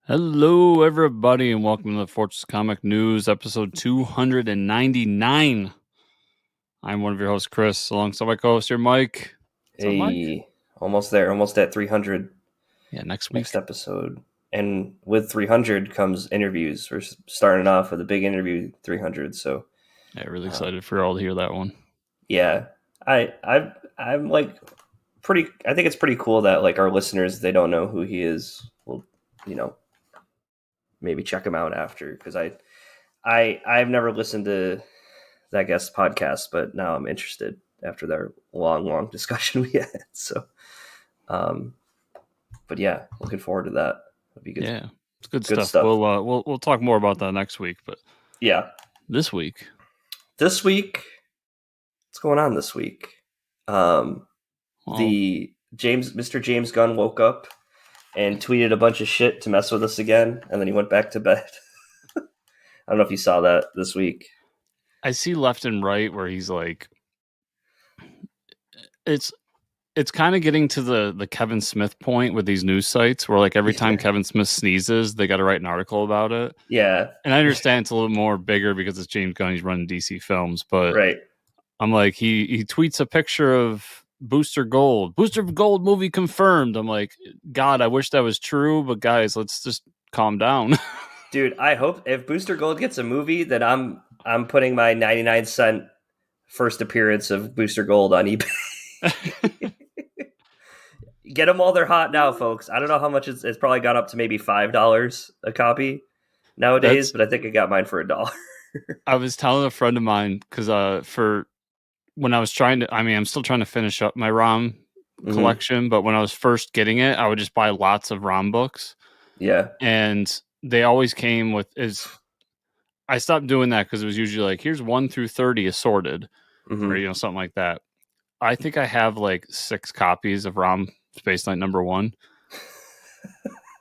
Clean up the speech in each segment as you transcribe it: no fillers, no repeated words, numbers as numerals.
Hello, everybody, and welcome to the Fortress Comic News, episode 299. I'm one of your hosts, Chris, alongside my co-host here, Mike. What's up, Mike? Hey, almost there, almost at 300 Yeah, next next week. episode. And with 300 comes interviews. We're starting off with a big interview 300. So, Yeah, really excited for y'all to hear that one. yeah, I'm like pretty. I think it's pretty cool that like our listeners, they don't know who he is. Well, you know, maybe check him out after because I've never listened to that guest podcast, but now I'm interested after their long discussion we had. So, um, but yeah, looking forward to that. That'd be good. Yeah, it's good Good stuff. stuff. We'll talk more about that next week, but Yeah. this week, This week, what's going on this week? well, The Mr. James Gunn woke up and tweeted a bunch of shit to mess with us again, and then he went back to bed. I don't know if you saw that this week. I see left and right where he's like, it's kind of getting to the Kevin Smith point with these news sites where like every time Yeah. Kevin Smith sneezes, they got to write an article about it. Yeah. And I understand it's a little more bigger because it's James Gunn. He's running DC Films, but Right. I'm like, he tweets a picture of Booster Gold movie confirmed. I'm like, God, I wish that was true, but guys, let's just calm down. Dude, I hope if Booster Gold gets a movie, then I'm putting my 99-cent first appearance of Booster Gold on eBay. Get them while they're hot now, folks. I don't know how much it's probably gone up to maybe $5 a copy nowadays, That's but I think I got mine for $1. I was telling a friend of mine because for when I was I'm still trying to finish up my ROM Mm-hmm. collection, but when I was first getting it, I would just buy lots of ROM books, Yeah. and they always came with is. I stopped doing that because it was usually like, here's 1 through 30 assorted, or Mm-hmm. something like that. I think I have like 6 copies of ROM Space Knight #1.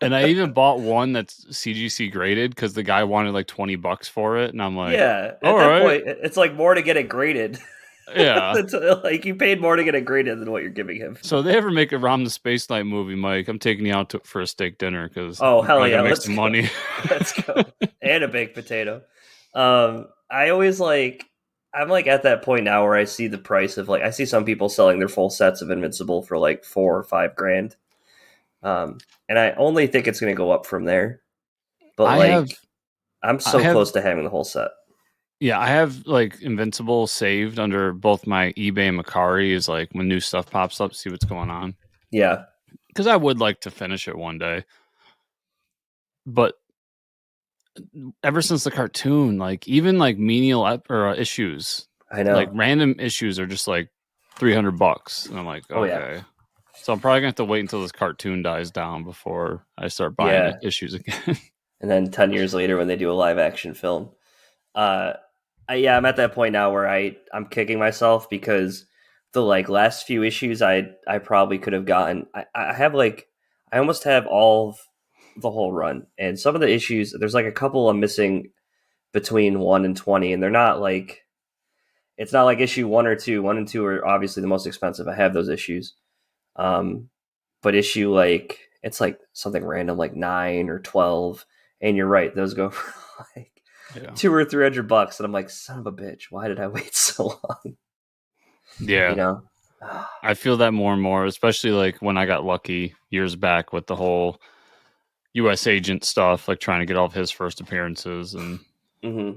And I even bought one that's CGC graded because the guy wanted like $20 for it, and I'm like, Yeah. At all that right, point, it's like more to get it graded. yeah. It's like you paid more to get it graded than what you're giving him. So if they ever make a ROM the Space Knight movie, Mike, I'm taking you out for a steak dinner because Oh I'm hell probably yeah, gonna make let's some go. money. Let's go. And a baked potato. I always like I'm like at that point now where I see the price of like I see some people selling their full sets of Invincible for like 4 or 5 grand. And I only think it's gonna go up from there. But I have, like I'm I so have, close to having the whole set. yeah, I have like Invincible saved under both my eBay and Macari. Is like when new stuff pops up, see what's going on. Yeah. Because I would like to finish it one day, but ever since the cartoon, like even like menial issues, I like know. random issues are just like $300, and I'm like, Oh yeah. okay. So I'm probably gonna have to wait until this cartoon dies down before I start buying Yeah. issues again. And then 10 years later when they do a live action film. Uh yeah, I'm at that point now where I'm kicking myself because the like last few issues I probably could have gotten. I have like I almost have all of the whole run, and some of the issues there's like a couple I'm missing between 1 and 20, and they're not like it's not like issue 1 or 2. 1 and 2 are obviously the most expensive. I have those issues, but issue like it's like something random like 9 or 12, and you're right, those go for like Yeah. $200 or $300, and I'm like, son of a bitch, why did I wait so long? You Yeah. know? I feel that more and more, especially like when I got lucky years back with the whole US agent stuff, like trying to get all of his first appearances hmm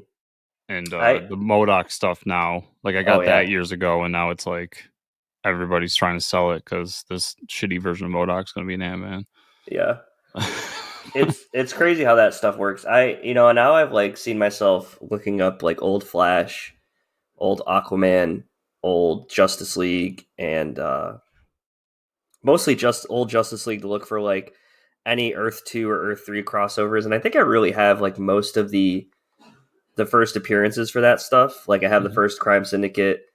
and I the MODOK stuff now. Like I oh got that yeah, years ago, and now it's like everybody's trying to sell it because this shitty version of MODOK's going to be an Ant-Man. yeah. It's crazy how that stuff works. Now I've like seen myself looking up like old Flash, old Aquaman, old Justice League, and mostly just old Justice League to look for like any Earth 2 or Earth 3 crossovers. And I think I really have like most of the first appearances for that stuff. Like I have the Mhm. first Crime Syndicate.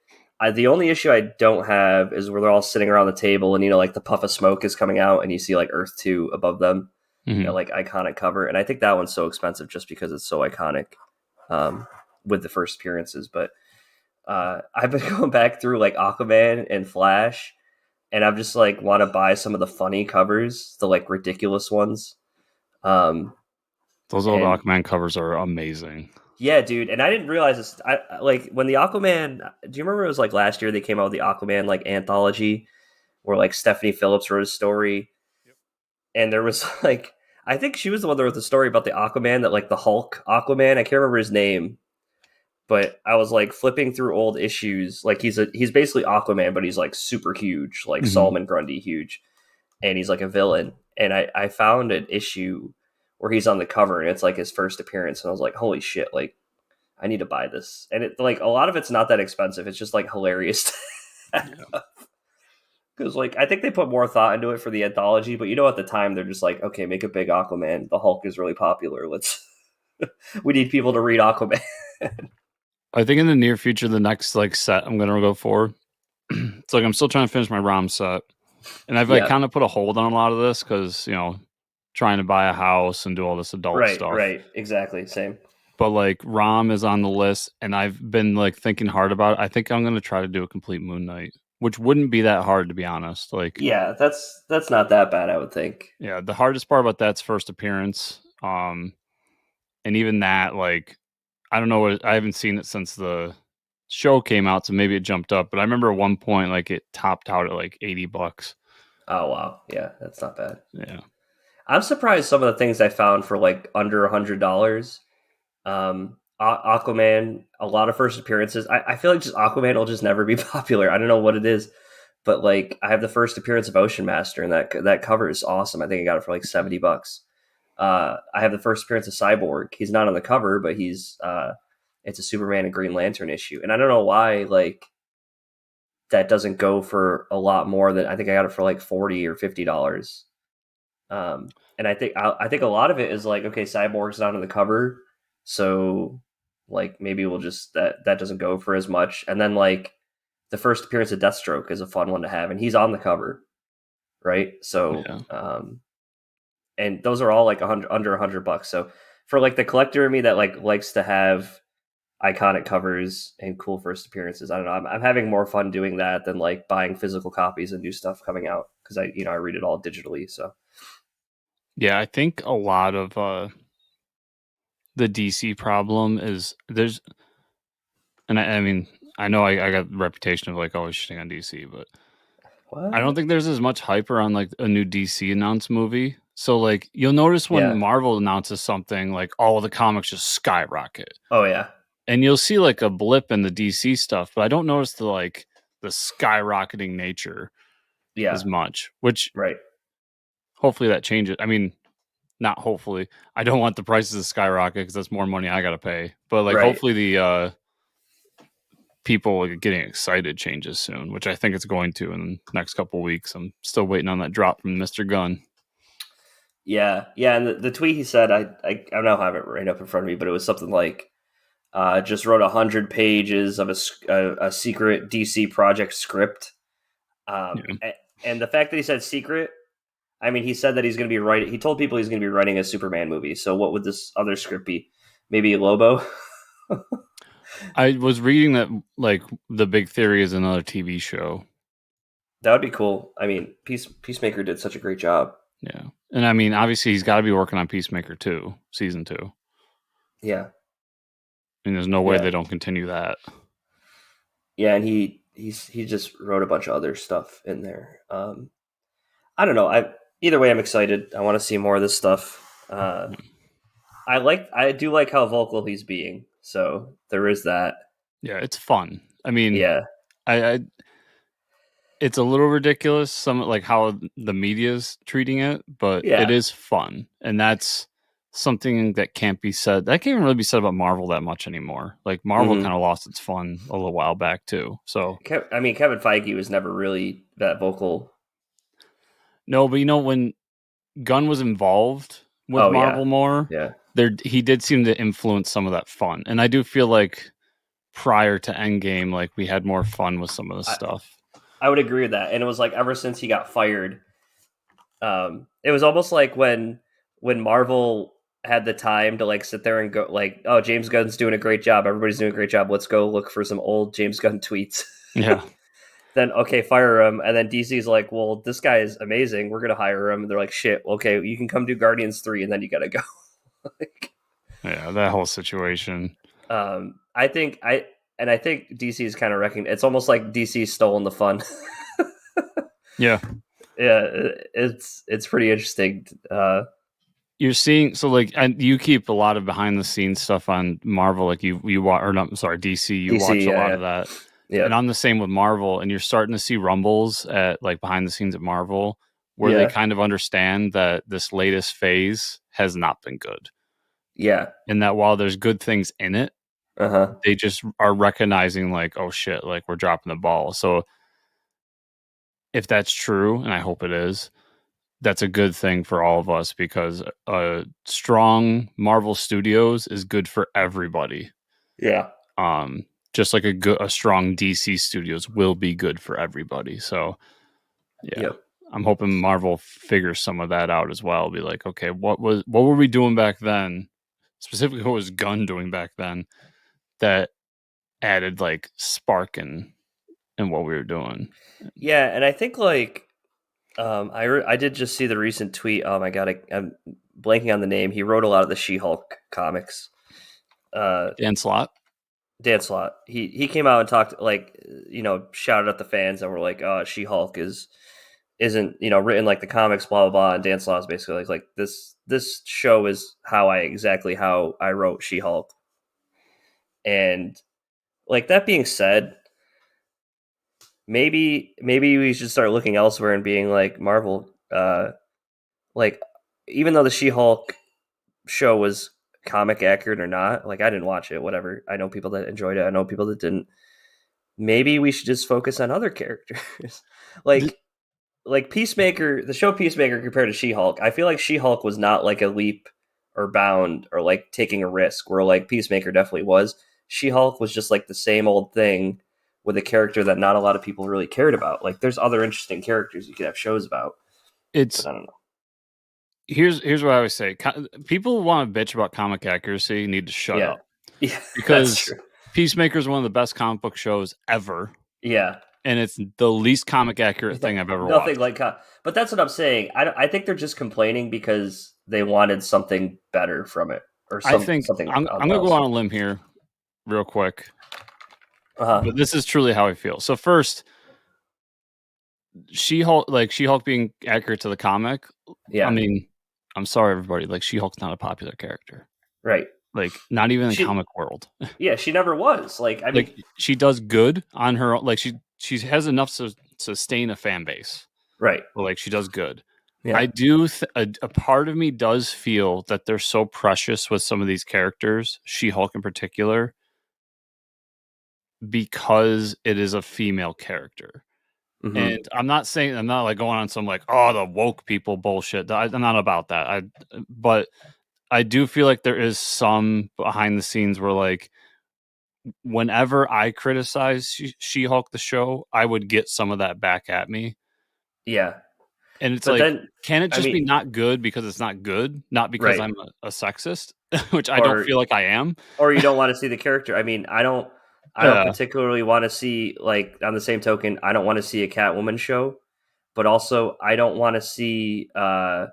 The only issue I don't have is where they're all sitting around the table and like the puff of smoke is coming out and you see like Earth 2 above them, that Mhm. like iconic cover. And I think that one's so expensive just because it's so iconic, with the first appearances. But I've been going back through like Aquaman and Flash, and I'm just like want to buy some of the funny covers, the like ridiculous ones. Those old And Aquaman covers are amazing. yeah, dude. And I didn't realize this. Like when the Aquaman. Do you remember it was like last year they came out with the Aquaman like anthology where like Stephanie Phillips wrote a story, and there was like I think she was the one that wrote the story about the Aquaman that like the Hulk Aquaman. I can't remember his name, but I was like flipping through old issues. Like he's basically Aquaman, but he's like super huge, like Hmm. Solomon Grundy huge, and he's like a villain. And I found an issue where he's on the cover, and it's like his first appearance, and I was like, holy shit, like I need to buy this. And it like a lot of it's not that expensive. It's just like hilarious. Yeah. Because like I think they put more thought into it for the anthology, but at the time they're just like, okay, make a big Aquaman. The Hulk is really popular. Let's we need people to read Aquaman. I think in the near future, the next like set I'm gonna go for. It's like I'm still trying to finish my ROM set, and I've like Yeah, kind of put a hold on a lot of this because trying to buy a house and do all this adult right, stuff. right, exactly, same. But like ROM is on the list, and I've been like thinking hard about it. I think I'm gonna try to do a complete Moon Knight, which wouldn't be that hard to be honest. Like, Yeah, that's not that bad, I would think. yeah, the hardest part about that's first appearance. And even that, like, I don't know what I haven't seen it since the show came out, so maybe it jumped up. But I remember at one point, like, it topped out at like $80. Oh wow, yeah, that's not bad. Yeah, I'm surprised some of the things I found for like under $100. Aquaman, a lot of first appearances. I feel like just Aquaman will just never be popular. I don't know what it is, but like I have the first appearance of Ocean Master, and that cover is awesome. I think I got it for like $70. I have the first appearance of Cyborg. He's not on the cover, but it's a Superman and Green Lantern issue, and I don't know why like that doesn't go for a lot more than I think I got it for like $40 or $50. And I think a lot of it is like, okay, Cyborg's not on the cover, so like maybe we'll just that doesn't go for as much. And then like the first appearance of Deathstroke is a fun one to have, and he's on the cover, right? So yeah, and those are all like under $100. So for like the collector in me that like likes to have iconic covers and cool first appearances, I don't know. I'm having more fun doing that than like buying physical copies and new stuff coming out because I read it all digitally. So yeah. I think a lot of the DC problem is there's, and I mean, I know I got the reputation of like always shitting on DC, but I don't what? think there's as much hype around like a new DC announced movie. So like you'll notice when Yeah. Marvel announces something, like all the comics just skyrocket. Oh yeah. And you'll see like a blip in the DC stuff, but I don't notice the skyrocketing nature as Yeah. much, which Right. hopefully that changes. I mean, not hopefully. I don't want the prices to skyrocket because that's more money I got to pay. But like Right. hopefully the people getting excited changes soon, which I think it's going to in the next couple weeks. I'm still waiting on that drop from Mr. Gunn. Yeah. Yeah. And the tweet he said, I don't know, I have it right up in front of me, but it was something like, just wrote 100 pages of a secret DC project script. Yeah. And the fact that he said secret, I mean, he said that he's going to be writing. He told people he's going to be writing a Superman movie. So what would this other script be? Maybe Lobo. I was reading that like the big theory is another TV show. That would be cool. I mean, Peacemaker did such a great job. Yeah. And I mean, obviously he's got to be working on Peacemaker 2, season 2. Yeah, And there's no way yeah, they don't continue that. yeah. And he just wrote a bunch of other stuff in there. I don't know. Either way, I'm excited. I want to see more of this stuff. I do like how vocal he's being. So there is that. Yeah, it's fun. I mean, Yeah, I it's a little ridiculous some like how the media's treating it, but it yeah. is fun. And that's something that can't be said. That can't even really be said about Marvel that much anymore. Like Marvel hmm kind of lost its fun a little while back too. So, I mean, Kevin Feige was never really that vocal. no, but when Gunn was involved with Oh yeah, Marvel more, yeah. there he did seem to influence some of that fun. And I do feel like prior to Endgame, like we had more fun with some of the I stuff. I would agree with that. And it was like ever since he got fired, it was almost like when Marvel had the time to like sit there and go like, oh, James Gunn's doing a great job. Everybody's doing a great job. Let's go look for some old James Gunn tweets. Yeah. Then okay, fire him. And then DC's like, well, this guy is amazing. We're gonna hire him. And they're like, shit. Okay, you can come do Guardians 3, and then you gotta go. Like, Yeah, that whole situation. I think I think DC is kind of wrecking. It's almost like DC stolen the fun. Yeah. Yeah, it's pretty interesting. You're seeing so like, and you keep a lot of behind the scenes stuff on Marvel, like you watch, or not, sorry, DC. You watch DC, a yeah, lot yeah, of that, yeah, and I'm the same with Marvel. And you're starting to see rumbles at like behind the scenes at Marvel where they yeah, kind of understand that this latest phase has not been good, yeah. and that while there's good things in it, Uh huh. they just are recognizing like, oh shit, like we're dropping the ball. So if that's true, and I hope it is, that's a good thing for all of us because strong Marvel Studios is good for everybody. Yeah. Um, just like a strong DC Studios will be good for everybody. So yeah, Yep. I'm hoping Marvel figures some of that out as well. Be like, okay, what were we doing back then? Specifically, what was Gunn doing back then that added like spark in what we were doing? Yeah, and I think like I did just see the recent tweet. Oh my god, I'm blanking on the name. He wrote a lot of the She-Hulk comics. Uh, Dan Slott. Dan Slott. He came out and talked like shouted at the fans that were like, "Oh, She-Hulk isn't written like the comics, blah blah blah." And Dan Slott is basically like this show is exactly how I wrote She-Hulk. And like that being said, maybe we should start looking elsewhere and being like Marvel. Like even though the She-Hulk show was comic accurate or not, like I didn't watch it. Whatever. I know people that enjoyed it. I know people that didn't. Maybe we should just focus on other characters, Th- like Peacemaker. The show Peacemaker compared to She-Hulk, I feel like She-Hulk was not like a leap or bound or like taking a risk. Where like Peacemaker definitely was. She-Hulk was just like the same old thing with a character that not a lot of people really cared about. Like there's other interesting characters you could have shows about, but it's I don't know. here's what I always say: people want to bitch about comic accuracy need to shut Yeah, up yeah, that's because true. Peacemaker is one of the best comic book shows ever, Yeah, and it's the least comic accurate yeah, thing I've ever nothing watched. like. But that's what I'm saying. I think they're just complaining because they wanted something better from it or I think something I'm gonna go else. on a limb here real quick, Uh huh. but this is truly how I feel. So first, She-Hulk being accurate to the comic. I Yeah. mean, I'm sorry everybody, like She-Hulk's not a popular character. Right. Like not even in She. comic world. Yeah. She never was. Like. I mean. Like she does good on her own. Like she has enough to sustain a fan base. Right. But like she does good. Yeah. I do a part of me does feel that they're so precious with some of these characters, She-Hulk in particular, because it is a female character. Mm-hmm. And I'm not like going on some like, oh, the woke people bullshit. I'm not about that. But I do feel like there is some behind the scenes where like whenever I criticize She-Hulk the show, I would get some of that back at me. Yeah. And it's But like, then, can it I just be mean, not good because it's not good, not because right. I'm a sexist, which I don't Or feel like I am. you don't want to see the character. I mean, I don't Yeah, particularly want to see like on the same token, I don't want to see a Catwoman show, but also I don't want to see like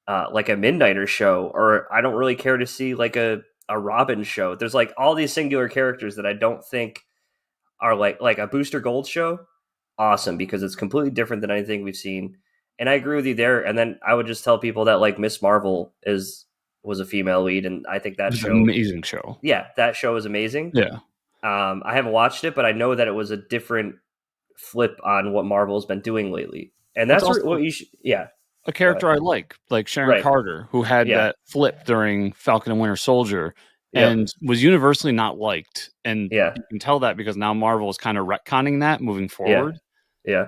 a Midnighter show, or I don't really care to see like a Robin show. There's like all these singular characters that I don't think are like a Booster Gold show. Awesome, because it's completely different than anything we've seen. And I agree with you there. And then I would just tell people that like Miss Marvel is was a female lead, and I think that it's an show, amazing show. yeah, that show is amazing. Yeah, I haven't watched it, but I know that it was a different flip on what Marvel's been doing lately, and it's that's what also you should. Yeah, a go ahead. character I like Sharon Right. Carter, who had Yeah. that flip during Falcon and Winter Soldier, Yep. and was universally not liked. And Yeah. you can tell that because now Marvel is kind of retconning that moving Yeah. forward. Yeah.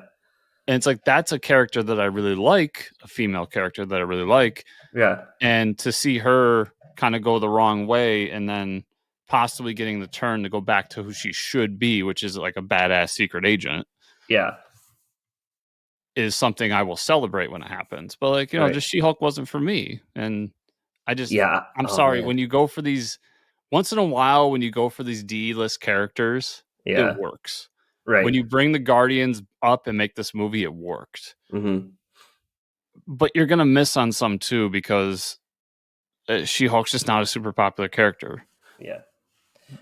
And it's like that's a character that I really like, a female character that I really like, Yeah. and to see her kind of go the wrong way and then possibly getting the turn to go back to who she should be, which is like a badass secret agent, Yeah. is something I will celebrate when it happens. But like, Right. just She-Hulk wasn't for me. And Yeah. I'm Oh sorry, man. when you go for these once in a while, when you go for these D-list characters, it Yeah. works. When Right. you bring the Guardians up and make this movie, it worked. Mm-hmm. But you're gonna miss on some too because She-Hulk's just not a super popular character. Yeah,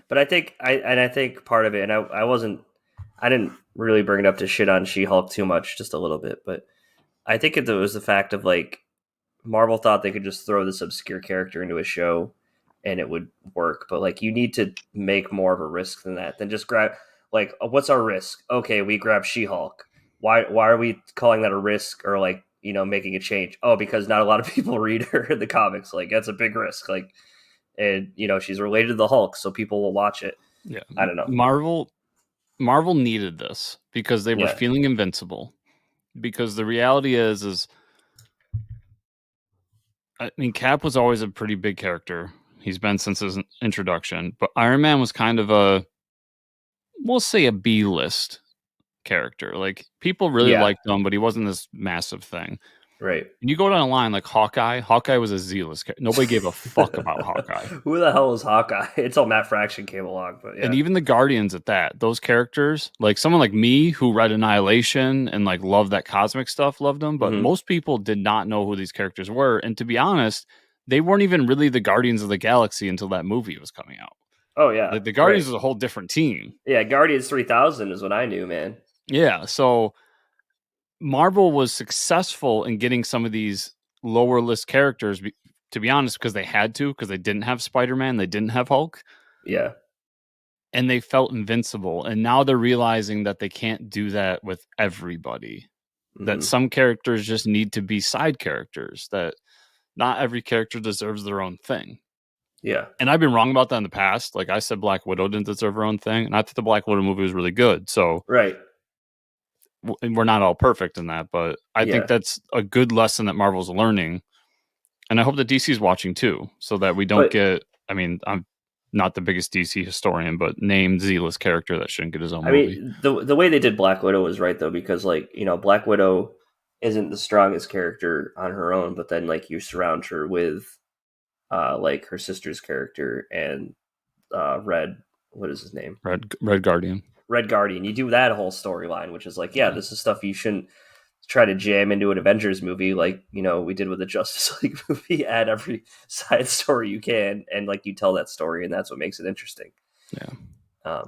but I think I think part of it, and I didn't really bring it up to shit on She-Hulk too much, just a little bit, but I think it was the fact of like Marvel thought they could just throw this obscure character into a show and it would work, but like you need to make more of a risk than that. Than just grab like what's our risk? Okay, we grab She-Hulk. Why are we calling that a risk or like, making a change? Oh, because not a lot of people read her in the comics. Like that's a big risk. Like and she's related to the Hulk, so people will watch it. Yeah, I don't know. Marvel needed this because they were Yeah. feeling invincible. Because the reality is I mean, Cap was always a pretty big character. He's been since his introduction, but Iron Man was kind of we'll say a B list character. Like people really Yeah. liked him, but he wasn't this massive thing. Right. And you go down a line like Hawkeye. Hawkeye was a Z-list character. Nobody gave a fuck about Hawkeye. Who the hell is Hawkeye? Until Matt Fraction came along, but And yeah. even the Guardians at that, those characters, like someone like me who read Annihilation and like loved that cosmic stuff, loved them. But Mm-hmm. most people did not know who these characters were. And to be honest, they weren't even really the Guardians of the Galaxy until that movie was coming out. Oh yeah. Like the Right. Guardians was a whole different team. Yeah, Guardians 3000 is what I knew, man. Yeah. So Marvel was successful in getting some of these lower list characters, to be honest, because they had to, because they didn't have Spider-Man, they didn't have Hulk. Yeah. And they felt invincible. And now they're realizing that they can't do that with everybody. Mm-hmm. That some characters just need to be side characters, that not every character deserves their own thing. Yeah. And I've been wrong about that in the past. Like I said, Black Widow didn't deserve her own thing. And I thought the Black Widow movie was really good. So Right. we're not all perfect in that, but I think that's a good lesson that Marvel's learning. And I hope that DC's watching too, so that we don't get, I mean, I'm not the biggest DC historian, but named Z-list character that shouldn't get his own movie. mean, the way they did Black Widow was right though, because like, Black Widow isn't the strongest character on her own, but then like you surround her with like her sister's character and Red, what is his name? Red Guardian. Red Guardian. You do that whole storyline, which is like, this is stuff you shouldn't try to jam into an Avengers movie like, we did with the Justice League movie. Add every side story you can, and like you tell that story, and that's what makes it interesting. Yeah.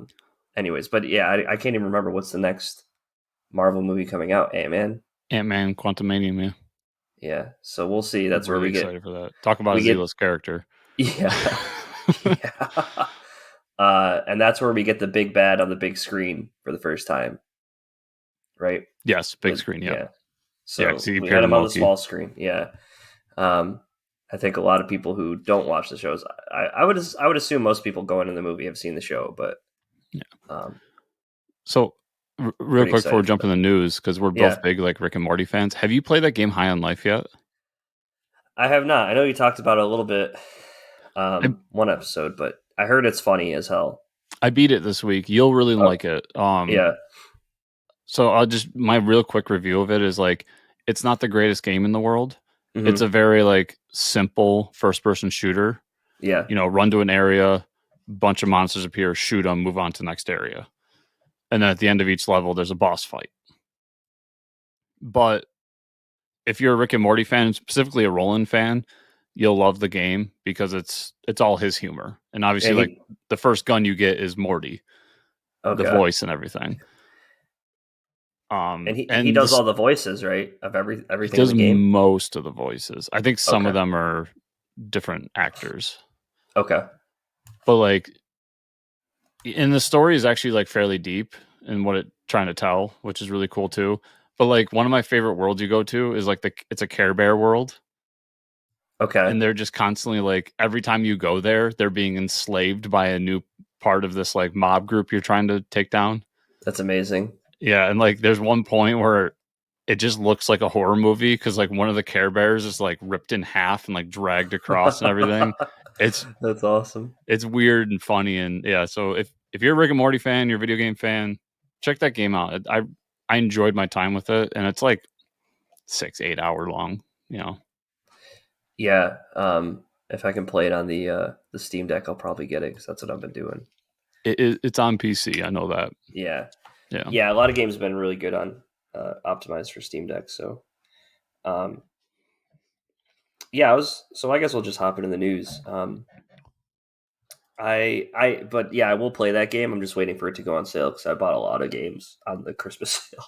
Anyways, but yeah, I can't even remember what's the next Marvel movie coming out. Ant-Man, Quantumanium, yeah. Yeah, so we'll see. That's really where we get excited for that. Talk about a Z-list character. Yeah. Yeah. And that's where we get the big bad on the big screen for the first time. Right? Yes, big screen, yeah. So we had him on the small screen. Yeah. I think a lot of people who don't watch the shows, I would assume most people going in the movie have seen the show, but yeah. So real quick before we jump in the news, because we're both big like Rick and Morty fans. Have you played that game High on Life yet? I have not. I know you talked about it a little bit one episode, but I heard it's funny as hell. I beat it this week. You'll really like it. Yeah. So my real quick review of it is like, it's not the greatest game in the world. Mm-hmm. It's a very like simple first person shooter. Yeah. Run to an area, bunch of monsters appear, shoot them, move on to the next area. And then at the end of each level, there's a boss fight. But if you're a Rick and Morty fan, specifically a Roland fan, you'll love the game because it's all his humor. And obviously, like the first gun you get is Morty, the voice and everything. And he does all the voices, right? Of everything. He does in the game? most of the voices. I think some of them are different actors. Okay. But like, and the story is actually like fairly deep in what it's trying to tell, which is really cool too. But like one of my favorite worlds you go to is like it's a Care Bear world. Okay. And they're just constantly like, every time you go there, they're being enslaved by a new part of this like mob group you're trying to take down. That's amazing. Yeah. And like there's one point where it just looks like a horror movie because like one of the Care Bears is like ripped in half and like dragged across and everything. That's awesome. It's weird and funny. And yeah, so if you're a Rick and Morty fan, you're a video game fan, check that game out. I enjoyed my time with it, and it's like 6-8 hour long, Yeah. If I can play it on the Steam Deck, I'll probably get it because that's what I've been doing. It's on PC. I know that. Yeah. A lot of games have been really good on optimized for Steam Deck. So, Yeah, I guess we'll just hop into the news. But yeah, I will play that game. I'm just waiting for it to go on sale because I bought a lot of games on the Christmas sale.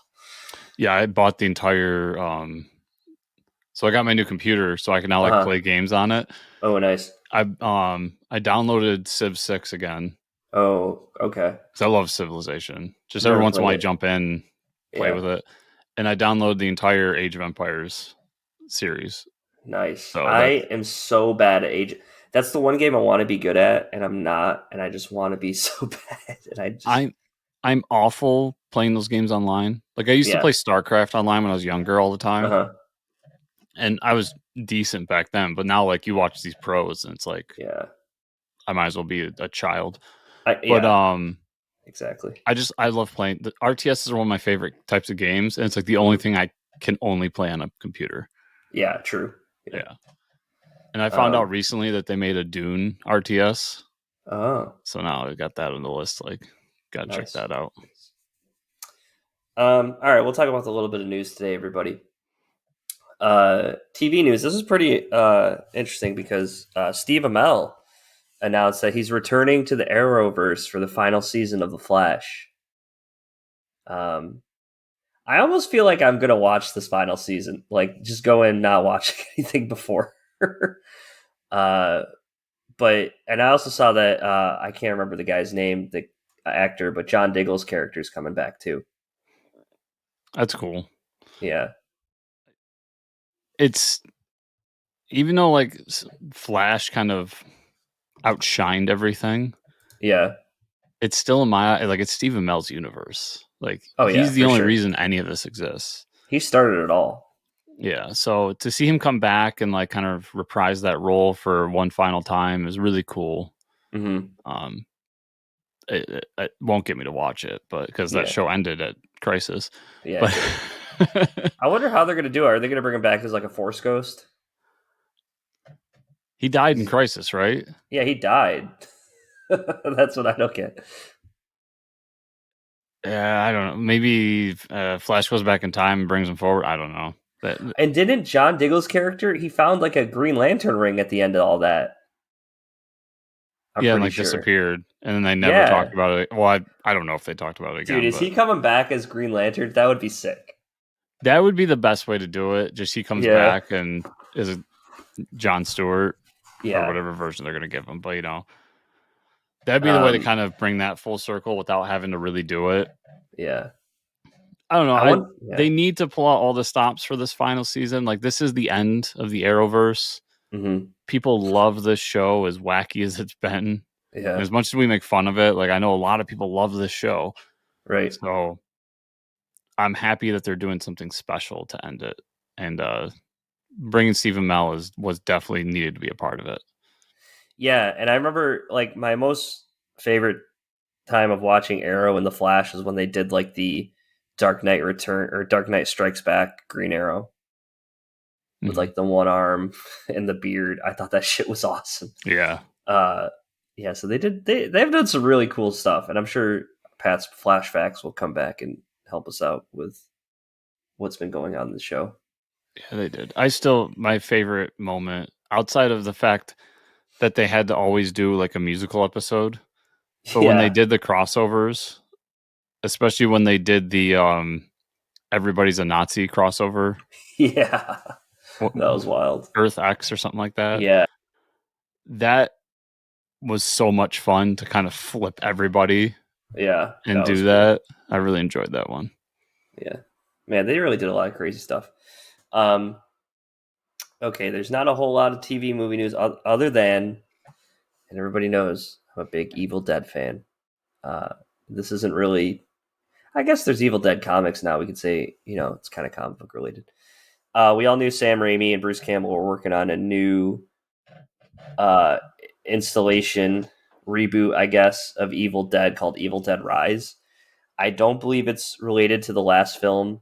Yeah, I bought the entire. So I got my new computer, so I can now like Uh-huh. play games on it. Oh, nice. I downloaded Civ 6 again Oh, okay. because I love Civilization. Just every Never once in a played while, I it. jump in, play Yeah, with it, and I downloaded the entire Age of Empires series. nice. So I am so bad at Age. That's the one game I want to be good at, and I'm not, and I just want to be so bad, and I just I'm I'm awful playing those games online. Like I used to yeah. play StarCraft online when I was younger all the Uh time, huh. and I was decent back then. But now, like you watch these pros, and it's like Yeah. I might as well be a child. But Yeah. Exactly. I love playing the RTSs are one of my favorite types of games, and it's like the only thing I can only play on a computer. Yeah. True. Yeah. Yeah. And I found out Um. recently that they made a Dune RTS. Oh, So now I got that on the list. Like, gotta check nice. that out. All right, we'll talk about a little bit of news today, everybody. TV news. This is pretty interesting because Steve Amell announced that he's returning to the Arrowverse for the final season of The Flash. Um, I almost feel like I'm gonna watch this final season. Like, just go in not watching anything before. uh, and I also saw that I can't remember the guy's name, the actor, but John Diggle's character is coming back too. That's cool. Yeah, It's even though like Flash kind of outshined everything, yeah. it's still in my like it's Stephen Amell's universe. Like Oh yeah, he's the for only sure. reason any of this exists. He started it all. Yeah. So to see him come back and like kind of reprise that role for one final time is really cool. Mm-hmm. Um, it won't get me to watch it, but because that Yeah, show ended at Crisis, yeah, it but did. I wonder how they're gonna do it. Are they gonna bring him back as like a Force ghost? he died in Crisis, right? Yeah, he died. That's what I don't get. Yeah, I don't know. Maybe Flash goes back in time and brings him forward. I don't know. That, And didn't John Diggle's character? He found like a Green Lantern ring at the end of all that. I'm yeah, and pretty like sure. disappeared, and then they never talked Yeah, about it. Well, I don't know if they talked about it dude, again, is but he coming back as Green Lantern? That would be sick. that would be the best way to do it. Just he comes Yeah, back and is a John Stewart or yeah, whatever version they're going to give him. But that'd be the way to um, kind of bring that full circle without having to really do it. yeah. I don't know. I want. Yeah. They need to pull out all the stops for this final season. Like this is the end of the Arrowverse. Mm-hmm. People love this show as wacky as it's been. And Yeah. as much as we make fun of it, like I know a lot of people love this show. Right. So I'm happy that they're doing something special to end it. And bringing Stephen Amell was definitely needed to be a part of it. Yeah, and I remember like my most favorite time of watching Arrow and the Flash is when they did like the Dark Knight Return or Dark Knight Strikes Back Green Arrow with Mm-hmm. like the one arm and the beard. I thought that shit was awesome. Yeah. Uh yeah, so they've done some really cool stuff, and I'm sure Pat's Flash Facts will come back and help us out with what's been going on in the show. Yeah, they did. My favorite moment outside of the fact that they had to always do like a musical episode, but when they Yeah. did the crossovers, especially when they did the everybody's a Nazi crossover, Yeah. That was wild. Earth X or something like that. Yeah. That was so much fun to kind of flip everybody Yeah. and That was do cool. that. I really enjoyed that one. Yeah. Man, they really did a lot of crazy stuff. Um okay, there's not a whole lot of TV movie news other than, and everybody knows I'm a big Evil Dead fan. Uh, this isn't really. I guess there's Evil Dead comics now. We could say it's kind of comic book related. We all knew Sam Raimi and Bruce Campbell were working on a new uh, installation reboot, I guess, of Evil Dead called Evil Dead Rise. I don't believe it's related to the last film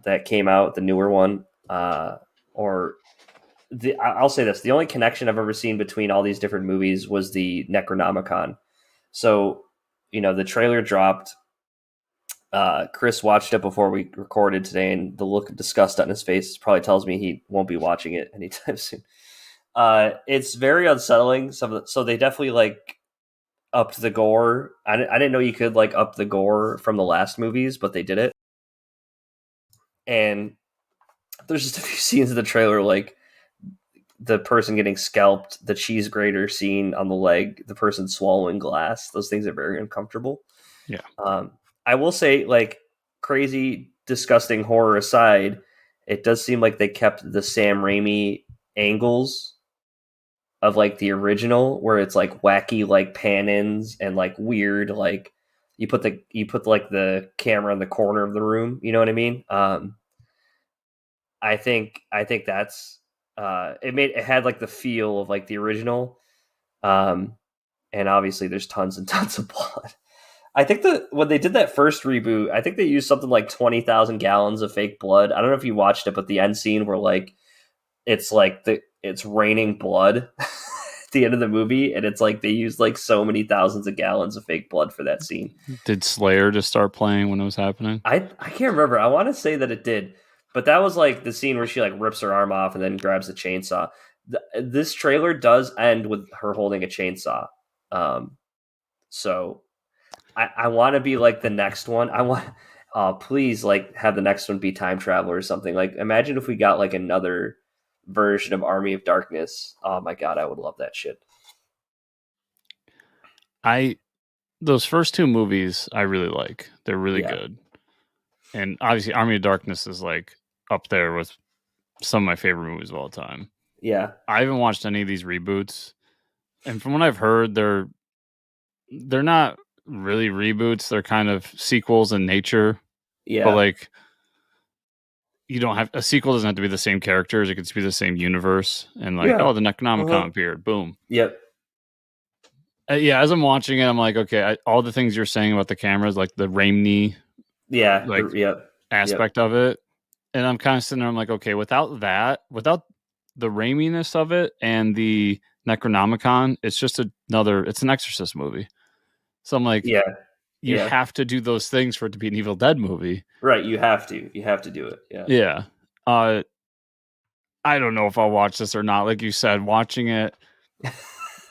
that came out, the newer one, or I'll say this: the only connection I've ever seen between all these different movies was the Necronomicon. So, the trailer dropped, Chris watched it before we recorded today, and the look of disgust on his face probably tells me he won't be watching it anytime soon. It's very unsettling. So they definitely like upped the gore. I didn't know you could like up the gore from the last movies, but they did it. And there's just a few scenes in the trailer, like the person getting scalped, the cheese grater scene on the leg, the person swallowing glass. Those things are very uncomfortable. Yeah. I will say, like, crazy, disgusting horror aside, it does seem like they kept the Sam Raimi angles of like the original, where it's like wacky, like pan-ins and like weird, like you put like the camera in the corner of the room. You know what I mean? I think that's it had like the feel of like the original, um, and obviously there's tons and tons of blood. I think that when they did that first reboot, I think they used something like 20,000 gallons of fake blood. I don't know if you watched it, but the end scene where like it's raining blood at the end of the movie, and it's like they used like so many thousands of gallons of fake blood for that scene. Did Slayer just start playing when it was happening? I can't remember. I want to say that it did, but that was like the scene where she like rips her arm off and then grabs the chainsaw. This trailer does end with her holding a chainsaw. Um, so I want to be like the next one. I want, please, like have the next one be time travel or something. Like imagine if we got like another version of Army of Darkness. Oh my god, I would love that shit. Those first two movies I really like. They're really Yeah, good. And obviously Army of Darkness is like up there with some of my favorite movies of all time. yeah, I haven't watched any of these reboots. And from what I've heard, they're not really reboots. They're kind of sequels in nature. But yeah. like you don't have a sequel doesn't have to be the same characters. It could just be the same universe. And like, Yeah. oh, the Necronomicon Uh-huh. appeared. Boom. Yep. Yeah, as I'm watching it, I'm like, okay, all the things you're saying about the cameras, like the Raimi Yeah. like Yep. Yep. aspect of it, and I'm kind of sitting there, I'm like, okay, without the Raiminess of it and the Necronomicon, it's just it's an Exorcist movie. So I'm like, Yeah. you Yeah. have to do those things for it to be an Evil Dead movie. Right. You have to. You have to do it. Yeah. Yeah. I don't know if I'll watch this or not. Like you said, watching it,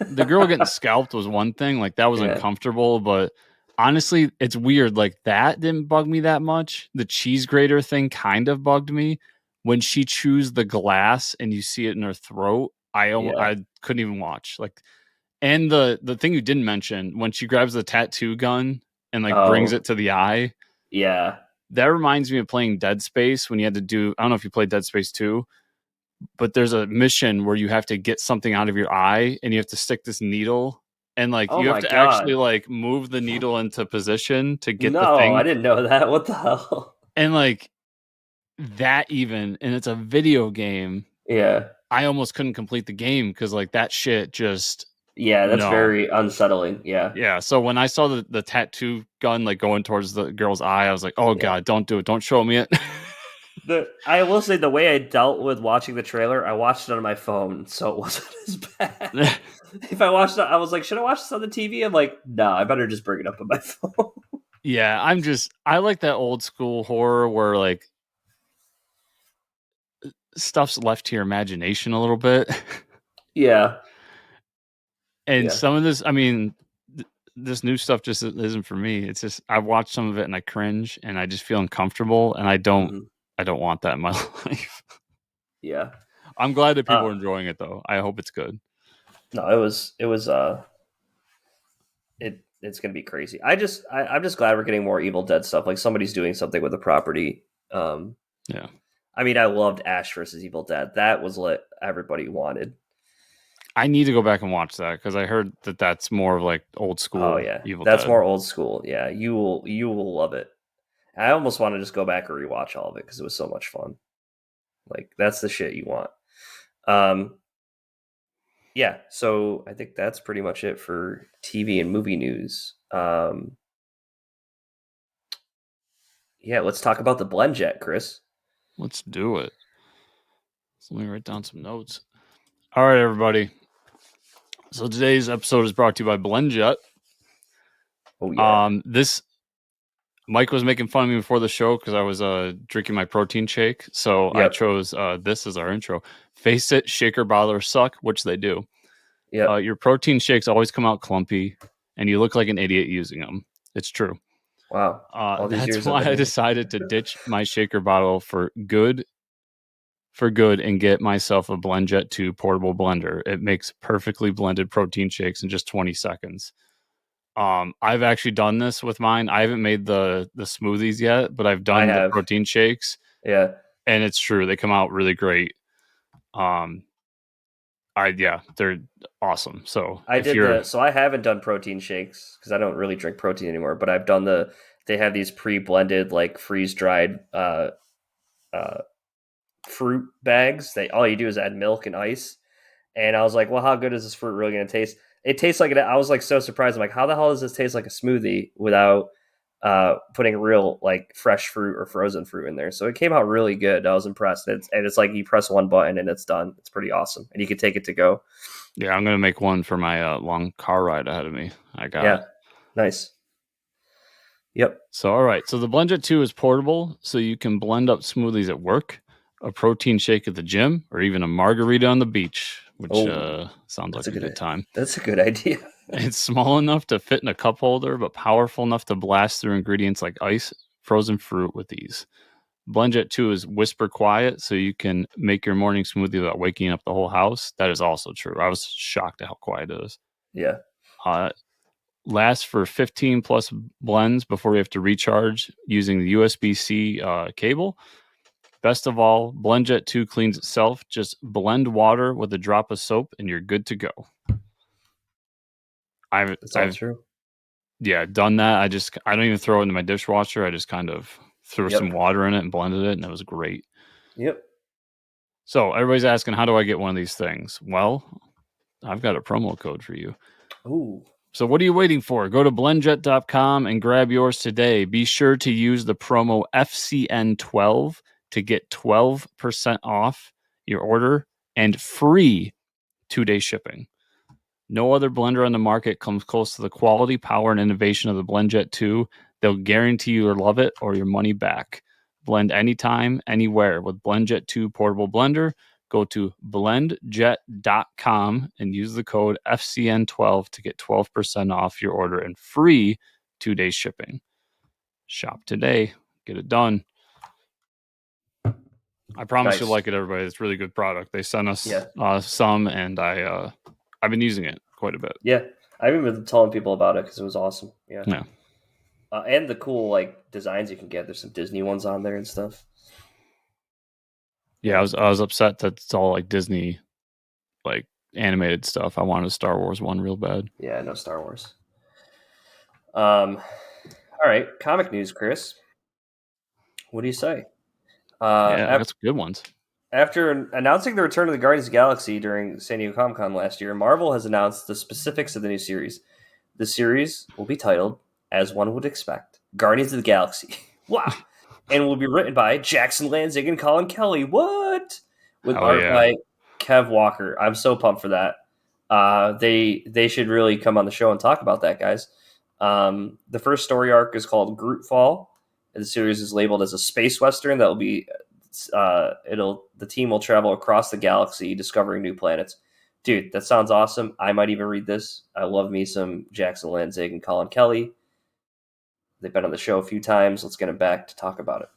the girl getting scalped was one thing, like that was Yeah. uncomfortable, but honestly, it's weird. Like that didn't bug me that much. The cheese grater thing kind of bugged me. When she chews the glass and you see it in her throat, Yeah. I couldn't even watch. Like, and the thing you didn't mention, when she grabs the tattoo gun and like brings Oh. it to the eye, Yeah. that reminds me of playing Dead Space when you had to do. I don't know if you played Dead Space 2, but there's a mission where you have to get something out of your eye and you have to stick this needle, and like Oh you have my to actually god. like move the needle into position to get the No, I thing, didn't know that. What the hell? and like that, even, and it's a video game, Yeah. I almost couldn't complete the game because like that shit just Yeah, that's no. very unsettling. Yeah. Yeah, so when I saw the tattoo gun like going towards the girl's eye, I was like, oh Yeah. god, don't do it, don't show me it. I will say the way I dealt with watching the trailer, I watched it on my phone, so it wasn't as bad. If I watched it, I was like, should I watch this on the TV? I'm like, no, I better just bring it up on my phone. Yeah, I like that old school horror where like stuff's left to your imagination a little bit. Yeah. And Yeah. some of this, I mean, this new stuff just isn't for me. It's just I've watched some of it and I cringe and I just feel uncomfortable, and Hmm. I don't want that in my life. Yeah. I'm glad that people Uh, are enjoying it though. I hope it's good. no, it's gonna be crazy. I'm just glad we're getting more Evil Dead stuff. Like somebody's doing something with the property. Um, Yeah. I mean, I loved Ash versus Evil Dead. That was what everybody wanted. I need to go back and watch that because I heard that that's more of like old Oh school yeah, Evil that's Dead. more old school. Yeah, you will love it. I almost want to just go back and rewatch all of it because it was so much fun. Like that's the shit you want. Um, yeah, so I think that's pretty much it for TV and movie news. Yeah, let's talk about the blend jet, Chris. Let's do it. So let me write down some notes. All right, everybody. So today's episode is brought to you by BlendJet. Oh yeah, This Mike was making fun of me before the show because I was drinking my protein shake. So I Yep. chose this as our intro. Face it, shaker bottlers suck, which they do. Yep. Your protein shakes always come out clumpy, and you look like an idiot using them. It's true. Wow. All these That's years I've why been I here. decided to ditch my shaker bottle for good and get myself a BlendJet 2 portable blender. It makes perfectly blended protein shakes in just 20 seconds. I've actually done this with mine. I haven't made the smoothies yet, but I've I done the have. protein shakes, Yeah. and it's true. They come out really great. Um, they're awesome. So I if did you're so I haven't done protein shakes because I don't really drink protein anymore, but I've done they have these pre-blended like freeze-dried uh fruit bags. They all you do is add milk and ice. And I was like, well, how good is this fruit really going to taste? It tastes like it. I was like so surprised. I'm like, how the hell does this taste like a smoothie without putting real like fresh fruit or frozen fruit in there? So it came out really good. I was impressed. It's like you press one button and it's done. It's pretty awesome, and you can take it to go. Yeah, I'm gonna make one for my long car ride ahead of me. I got Yeah, it. nice. Yep. So all right. So the BlendJet 2 is portable, so you can blend up smoothies at work, a protein shake at the gym, or even a margarita on the beach, which Oh, sounds that's like a a good good. time. That's a good idea. It's small enough to fit in a cup holder, but powerful enough to blast through ingredients like ice, frozen fruit with ease. BlendJet 2 is whisper quiet, so you can make your morning smoothie without waking up the whole house. That is also true. I was shocked at how quiet it is. Yeah, Uh, lasts for 15 plus blends before you have to recharge using the USB-C cable. Best of all, BlendJet 2 cleans itself. Just blend water with a drop of soap and you're good to go. I've that's all I've true. done that. I don't even throw it into my dishwasher. I just kind of threw some Yep. water in it and blended it, and it was great. Yep. So everybody's asking, how do I get one of these things? Well, I've got a promo code for you. Ooh, So what are you waiting for? Go to blendjet.com and grab yours today. Be sure to use the promo FCN12 to get 12% off your order and free 2-day shipping. No other blender on the market comes close to the quality, power, and innovation of the BlendJet 2. They'll guarantee you'll love it or your money back. Blend anytime, anywhere with BlendJet 2 portable blender. Go to blendjet.com and use the code FCN12 to get 12% off your order and free 2-day shipping. Shop today. Get it done. I promise you'll nice. like it, everybody. It's a really good product. They sent us Yeah. some, and I've been using it quite a bit. Yeah. I've even been telling people about it because it was awesome. Yeah. Yeah. And the cool like designs you can get. There's some Disney ones on there and stuff. Yeah, Yeah. I was upset that it's all like Disney, like animated stuff. I wanted a Star Wars one real bad. Yeah. No Star Wars. All right. Comic news, Chris. What do you say? Yeah, I got some good ones. After announcing the return of the Guardians of the Galaxy during San Diego Comic Con last year, Marvel has announced the specifics of the new series. The series will be titled, as one would expect, Guardians of the Galaxy. Wow! And will be written by Jackson Lanzig and Colin Kelly. What? With Hell art yeah. by Kev Walker. I'm so pumped for that. They should really come on the show and talk about that, guys. The first story arc is called Groot Fall. And the series is labeled as a space western that will be the team will travel across the galaxy discovering new planets. Dude, that sounds awesome. I might even read this. I love me some Jackson Lanzig and Colin Kelly. They've been on the show a few times. Let's get them back to talk about it.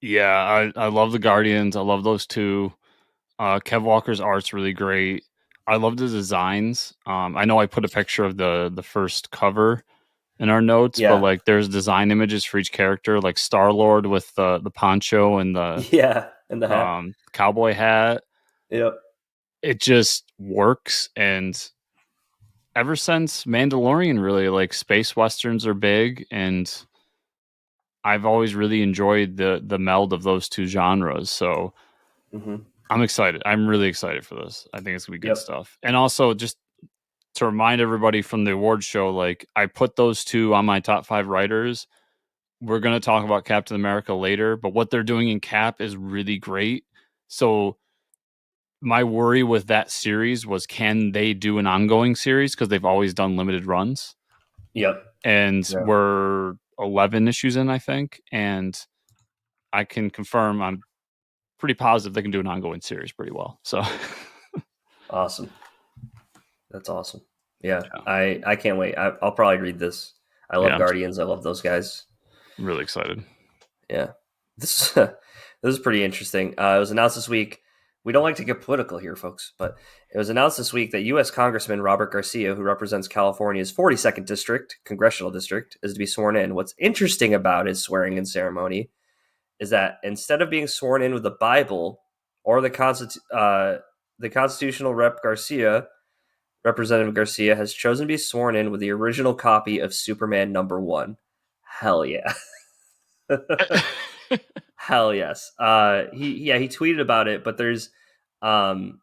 Yeah, I love the Guardians. I love those two. Kev Walker's art's really great. I love the designs. I know I put a picture of the first cover in our notes, but Yeah. like there's design images for each character, like Star Lord with the poncho and the Yeah. And the hat. cowboy hat. Yep. It just works, and ever since Mandalorian, really, like space westerns are big, and I've always really enjoyed the meld of those two genres. So Mm-hmm. I'm excited. I'm really excited for this. I think it's gonna be good Yep. stuff. And also, just to remind everybody from the awards show, like I put those two on my top 5 writers. We're gonna talk about Captain America later, but what they're doing in Cap is really great. So my worry with that series was, can they do an ongoing series, because they've always done limited runs, Yep. and Yeah. 11 issues in, I think, and I can confirm I'm pretty positive they can do an ongoing series pretty well. So Awesome. That's awesome. Yeah, yeah, I can't wait. I'll probably read this. I love yeah, I'm Guardians. I love those guys. really excited. Yeah, this is pretty interesting. It was announced this week. We don't like to get political here, folks, but it was announced this week that U.S. Congressman Robert Garcia, who represents California's 42nd district, congressional district, is to be sworn in. What's interesting about his swearing-in ceremony is that instead of being sworn in with the Bible or the constitutional Representative Garcia has chosen to be sworn in with the original copy of Superman #1. Hell yeah. Hell yes. He tweeted about it, but there's um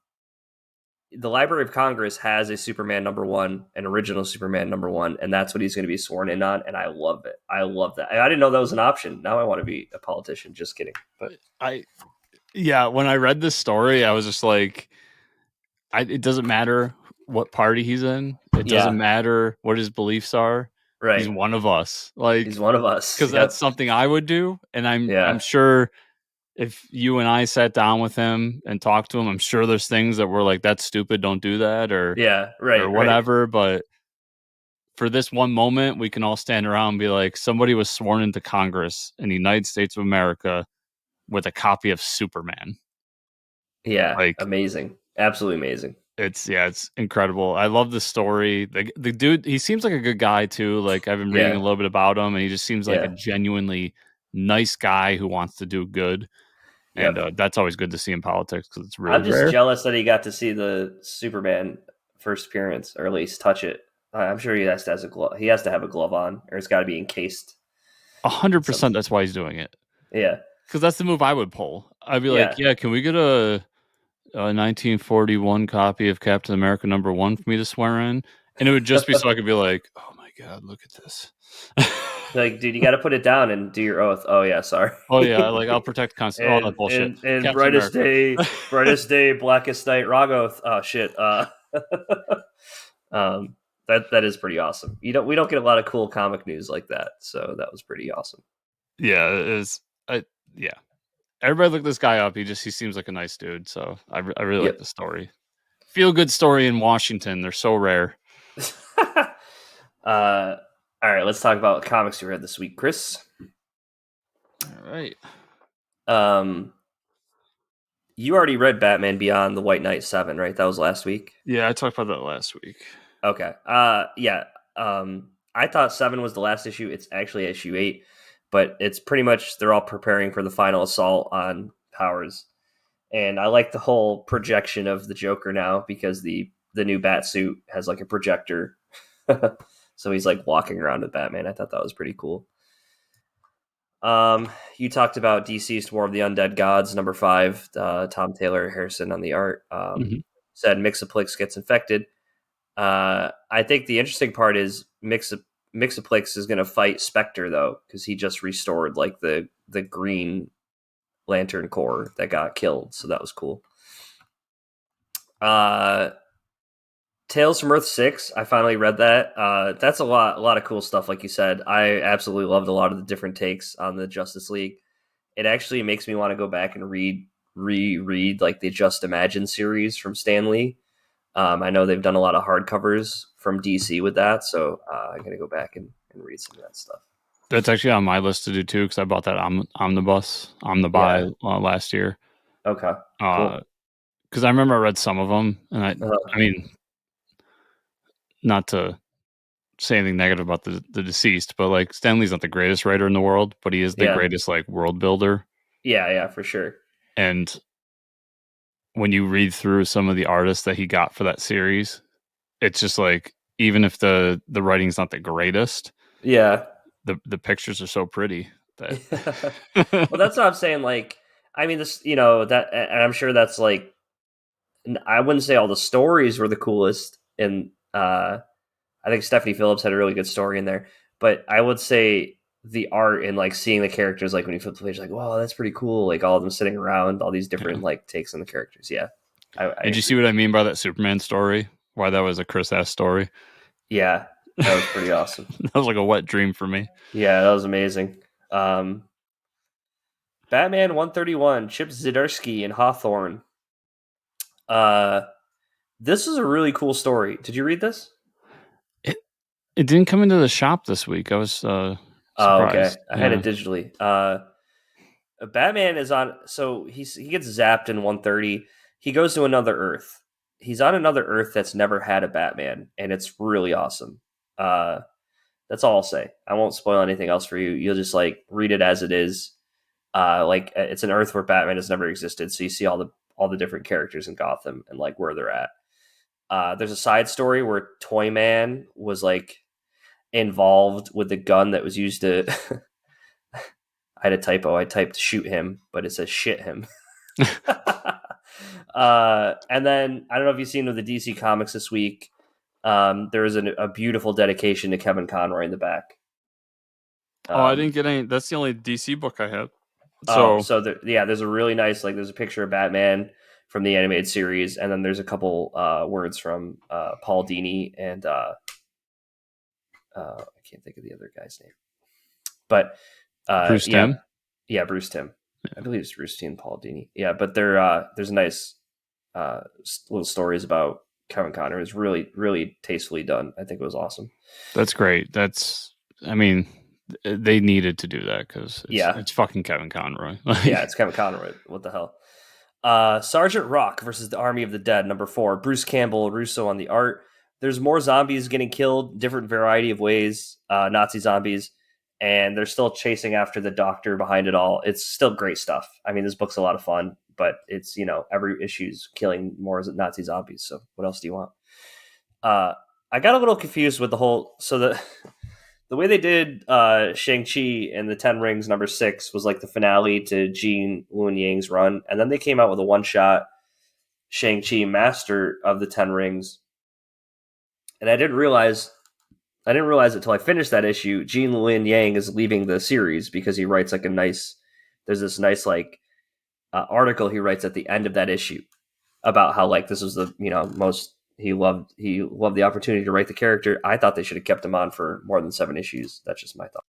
the Library of Congress has a Superman #1, an original Superman #1, and that's what he's going to be sworn in on. And I love it. I love that. I didn't know that was an option. Now I want to be a politician. Just kidding. But Yeah, when I read this story, I was just like, it doesn't matter what party he's in. It doesn't yeah, matter what his beliefs are. He's right. one of us. He's Like, one of us. because that's Yep. something I would do, and I'm Yeah. sure if you and I sat down with him and talked to him, I'm sure there's things that we're like, that's stupid, don't do that, Yeah. or Right. Right. whatever. But for this one moment, we can all stand around and be like, somebody was sworn into Congress in the United States of America with a copy of Superman. Yeah. Like, Amazing. Absolutely amazing. it's incredible. I love the story. The dude, he seems like a good guy too. Like, I've been reading a Yeah. little bit about him, and he just seems like a Yeah. genuinely nice guy who wants to do good. And Yep. that's always good to see in politics because it's really I'm just rare. jealous that he got to see the Superman first appearance, or at least touch it. I'm sure he has to has a glove. He has to have a glove on, or it's got to be encased. 100%. Some. That's why he's doing it. Yeah. Because that's the move I would pull. I'd be like, Yeah. yeah, can we get a 1941 copy of Captain America #1 for me to swear in? And it would just be so I could be like, oh my God, look at this. Like, dude, you got to put it down and do your oth. Oh yeah, sorry. Oh yeah, like I'll protect all that and bullshit. and Captain America. brightest day, blackest night, Rogoth. Oh shit. Um, that is pretty awesome. We don't get a lot of cool comic news like that, so that was pretty awesome. Yeah, it is. Yeah. Everybody look this guy up. He seems like a nice dude. So I really like Yep. the story. Feel good story in Washington. They're so rare. All right, let's talk about comics you read this week, Chris. All right. Um, you already read Batman Beyond the White Knight 7, right? That was last week. Yeah, I talked about that last week. Okay. Yeah. I thought 7 was the last issue. It's actually issue 8, but it's pretty much they're all preparing for the final assault on Powers. And I like the whole projection of the Joker now because the new bat suit has like a projector. So he's like walking around with Batman. I thought that was pretty cool. You talked about Deceased War of the Undead Gods, #5, Tom Taylor Harrison on the art. Said Mixoplex gets infected. I think the interesting part is Mixoplex is going to fight Spectre though, because he just restored like the Green Lantern Corps that got killed, so that was cool. Tales from Earth 6, I finally read that. That's a lot of cool stuff, like you said. I absolutely loved a lot of the different takes on the Justice League. It actually makes me want to go back and reread like the Just Imagine series from Stan Lee. I know they've done a lot of hardcovers from DC with that, so I'm going to go back and read some of that stuff. That's actually on my list to do too because I bought that Omnibuy last year. Okay, cool. Because I remember I read some of them, and I mean, not to say anything negative about the deceased, but like Stan Lee's not the greatest writer in the world, but he is the greatest like world builder. Yeah, for sure. And when you read through some of the artists that he got for that series, it's just like even if the writing's not the greatest, yeah, the pictures are so pretty that. Well, that's what I'm saying. Like, I mean, this, that, and I'm sure that's like, I wouldn't say all the stories were the coolest, and I think Stephanie Phillips had a really good story in there, but I would say the art and like seeing the characters, like when you flip the page, like, wow, that's pretty cool. Like all of them sitting around, all these different like takes on the characters. Yeah. Did you see what I mean by that Superman story? Why that was a Chris S story? Yeah. That was pretty awesome. That was like a wet dream for me. Yeah, that was amazing. Batman 131, Chip Zdarsky and Hawthorne. Uh, this is a really cool story. Did you read this? It it didn't come into the shop this week. I was Oh, okay. surprised. I had it Yeah. digitally. Batman is on. So he gets zapped in 130. He goes to another Earth. He's on another Earth that's never had a Batman, and it's really awesome. Uh, that's all I'll say. I won't spoil anything else for you. You'll just like read it as it is. It's an Earth where Batman has never existed, so you see all the different characters in Gotham and like where they're at. There's a side story where Toyman was like involved with the gun that was used to. I had a typo. I typed shoot him, but it says shit him. And then I don't know if you've seen with the DC Comics this week. There is a beautiful dedication to Kevin Conroy in the back. Oh, I didn't get any. That's the only DC book I had. Oh, So so there's a really nice there's a picture of Batman from the animated series, and then there's a couple words from Paul Dini and I can't think of the other guy's name, but Bruce Tim. yeah, Bruce Tim. I believe it's Bruce Tim and Paul Dini. Yeah, but there's a nice little stories about Kevin Conner. It was really tastefully done. I think it was awesome. That's great. I mean, they needed to do that because Yeah, it's fucking Kevin Conroy. yeah, it's Kevin Conroy. What the hell? Sergeant Rock versus the Army of the Dead, number 4. Bruce Campbell, Russo on the art. There's more zombies getting killed, different variety of ways, Nazi zombies, and they're still chasing after the doctor behind it all. It's still great stuff. I mean, this book's a lot of fun, but it's, every issue's killing more Nazi zombies, so what else do you want? I got a little confused with the whole, so the way they did Shang-Chi and the Ten Rings number 6 was like the finale to Gene Luen Yang's run. And then they came out with a one-shot Shang-Chi Master of the Ten Rings. And I didn't realize it until I finished that issue. Gene Luen Yang is leaving the series because he writes like there's this nice like article he writes at the end of that issue about how like this was the, most he loved the opportunity to write the character. I thought they should have kept him on for more than 7 issues. That's just my thought.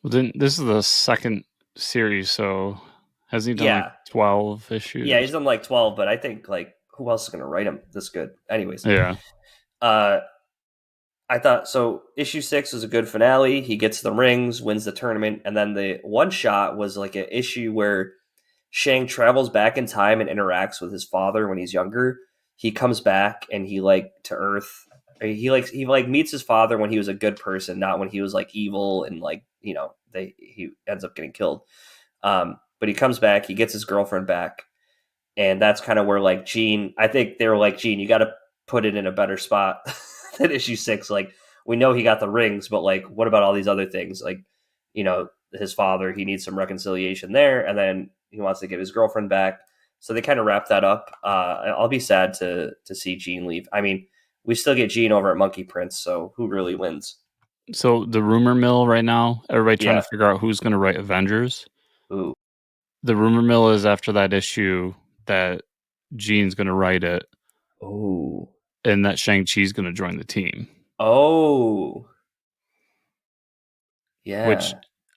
Well, then this is the second series, so hasn't he done like Yeah. 12 issues? Yeah, he's done like 12, but I think like who else is going to write him this good? Anyways. Yeah. I thought so issue 6 was a good finale. He gets the rings, wins the tournament, and then the one shot was like an issue where Shang travels back in time and interacts with his father when he's younger. He comes back and he like to Earth. He meets his father when he was a good person, not when he was like evil and like, he ends up getting killed. But he comes back, he gets his girlfriend back, and that's kind of where like Gene, I think they were like, Gene, you got to put it in a better spot than issue 6. Like, we know he got the rings, but like, what about all these other things? Like, his father, he needs some reconciliation there, and then he wants to get his girlfriend back. So they kind of wrap that up. I'll be sad to see Gene leave. I mean, we still get Gene over at Monkey Prince, so who really wins? So the rumor mill right now, everybody trying Yeah. to figure out who's going to write Avengers. Ooh. The rumor mill is after that issue that Gene's going to write it. Oh. And that Shang-Chi's going to join the team. Oh. Yeah. Which,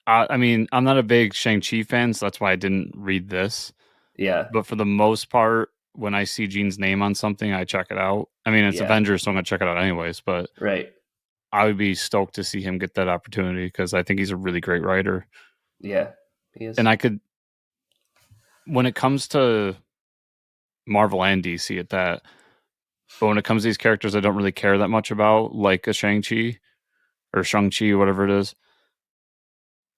I mean, I'm not a big Shang-Chi fan, so that's why I didn't read this. Yeah. But for the most part, when I see Gene's name on something, I check it out. I mean, it's Avengers, so I'm going to check it out anyways. But right. I would be stoked to see him get that opportunity because I think he's a really great writer. Yeah, he is. And I could, when it comes to Marvel and DC at that, but when it comes to these characters I don't really care that much about, like a Shang-Chi or Shang-Chi, whatever it is,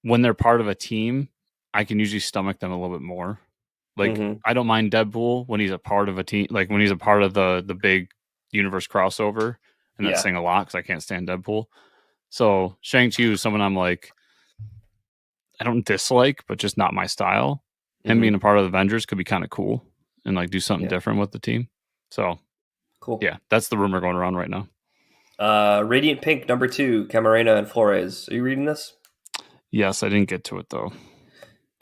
when they're part of a team, I can usually stomach them a little bit more. Like, I don't mind Deadpool when he's a part of a team, like when he's a part of the big universe crossover, and that's saying a lot because I can't stand Deadpool. So Shang-Chi is someone I'm like, I don't dislike, but just not my style. Him being a part of the Avengers could be kind of cool and like do something different with the team. So cool. Yeah, that's the rumor going around right now. Radiant Pink number 2, Camarena and Flores. Are you reading this? Yes, I didn't get to it though.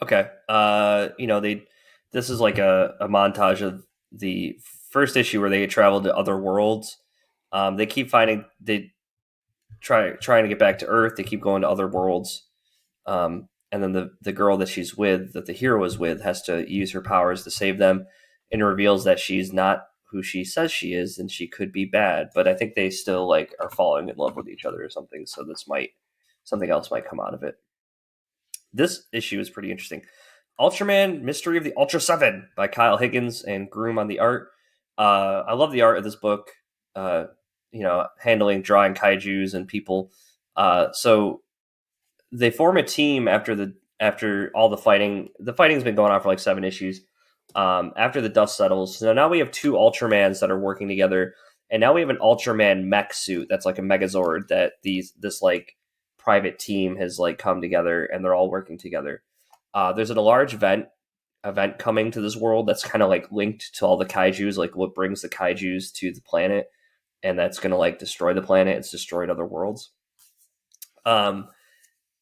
Okay. This is like a montage of the first issue where they traveled to other worlds. They keep finding they trying to get back to Earth. They keep going to other worlds. And then the girl that she's with, that the hero is with, has to use her powers to save them, and it reveals that she's not who she says she is, and she could be bad. But I think they still like are falling in love with each other or something. So something else might come out of it. This issue is pretty interesting. Ultraman: Mystery of the Ultraseven by Kyle Higgins and Groom on the art. I love the art of this book. Handling drawing kaijus and people. So they form a team after all the fighting. The fighting's been going on for like 7 issues. After the dust settles, so now we have 2 Ultramans that are working together, and now we have an Ultraman mech suit that's like a Megazord that this like private team has like come together, and they're all working together. There's a large event coming to this world that's kind of like linked to all the kaijus, like what brings the kaijus to the planet, and that's going to like destroy the planet. It's destroyed other worlds.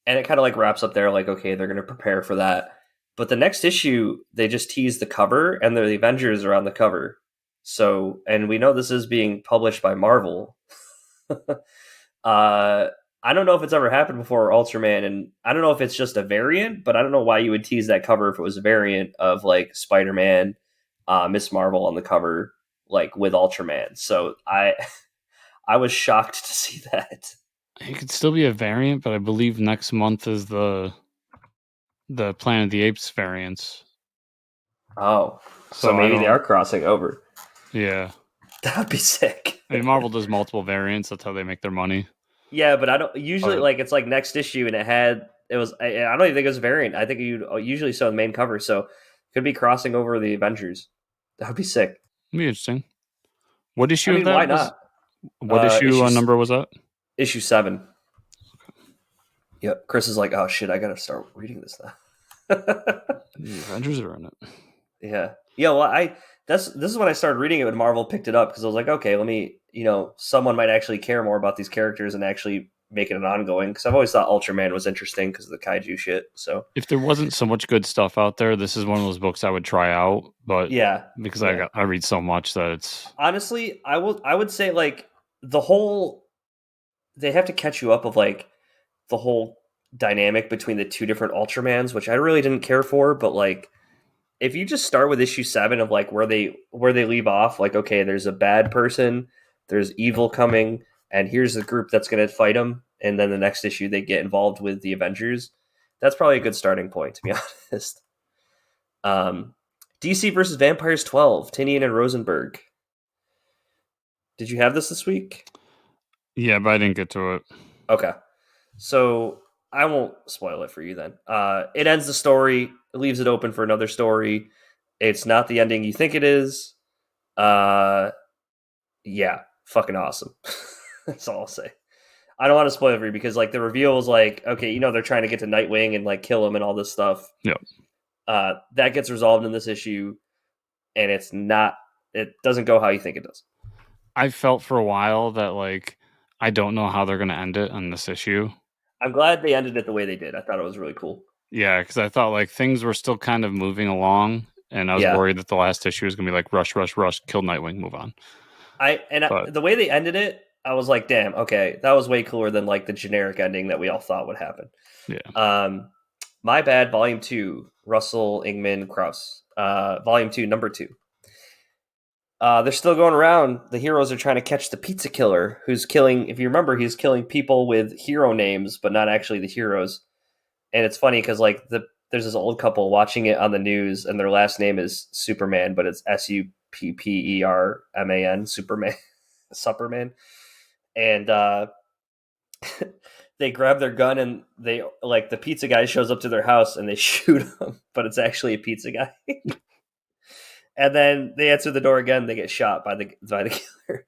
And it kind of like wraps up there, like, okay, they're going to prepare for that. But the next issue, they just tease the cover, and the Avengers are on the cover. So, and we know this is being published by Marvel. I don't know if it's ever happened before, Ultraman, and I don't know if it's just a variant, but I don't know why you would tease that cover if it was a variant of like Spider-Man, Miss Marvel on the cover, like with Ultraman. So I was shocked to see that. It could still be a variant, but I believe next month is the Planet of the Apes variants. Oh, so maybe they are crossing over. Yeah, that'd be sick. I mean, Marvel does multiple variants. That's how they make their money. Yeah, but I don't usually like it's like next issue, and it was. I don't even think it was a variant. I think you usually saw the main cover, so it could be crossing over the Avengers. That would be sick. It'd be interesting. What issue I mean, of that? Why not? What issue number was that? Issue 7. Okay. Yep. Chris is like, oh shit, I gotta start reading this now. The Avengers are in it. Yeah. Well, this is when I started reading it when Marvel picked it up, because I was like, okay, let me, someone might actually care more about these characters and actually make it an ongoing. Because I've always thought Ultraman was interesting because of the kaiju shit. So if there wasn't so much good stuff out there, this is one of those books I would try out. But yeah, because I read so much that it's honestly, I would say like they have to catch you up of like the whole dynamic between the 2 different Ultramans, which I really didn't care for, but like if you just start with issue 7 of like where they leave off, like, okay, there's a bad person, there's evil coming, and here's the group that's going to fight them, and then the next issue they get involved with the Avengers. That's probably a good starting point, to be honest. DC versus Vampires 12, Tinian and Rosenberg. Did you have this week? Yeah, but I didn't get to it. Okay. So I won't spoil it for you then. It ends the story. It leaves it open for another story. It's not the ending you think it is. Yeah, fucking awesome. That's all I'll say. I don't want to spoil it for you because like the reveal is like, okay, they're trying to get to Nightwing and like kill him and all this stuff. Yeah. That gets resolved in this issue, and it doesn't go how you think it does. I felt for a while that like I don't know how they're going to end it on this issue. I'm glad they ended it the way they did. I thought it was really cool. Yeah, because I thought like things were still kind of moving along, and I was worried that the last issue was going to be like rush, kill Nightwing, move on. The way they ended it, I was like, damn, okay, that was way cooler than like the generic ending that we all thought would happen. Yeah. My Bad, Volume 2, Russell Ingman Krauss. Volume 2, number 2. They're still going around. The heroes are trying to catch the pizza killer who's killing, if you remember, he's killing people with hero names, but not actually the heroes. And it's funny because like there's this old couple watching it on the news, and their last name is Superman, but it's Supperman, Superman. And they grab their gun, and they like the pizza guy shows up to their house and they shoot him, but it's actually a pizza guy. And then they answer the door again. They get shot by the killer.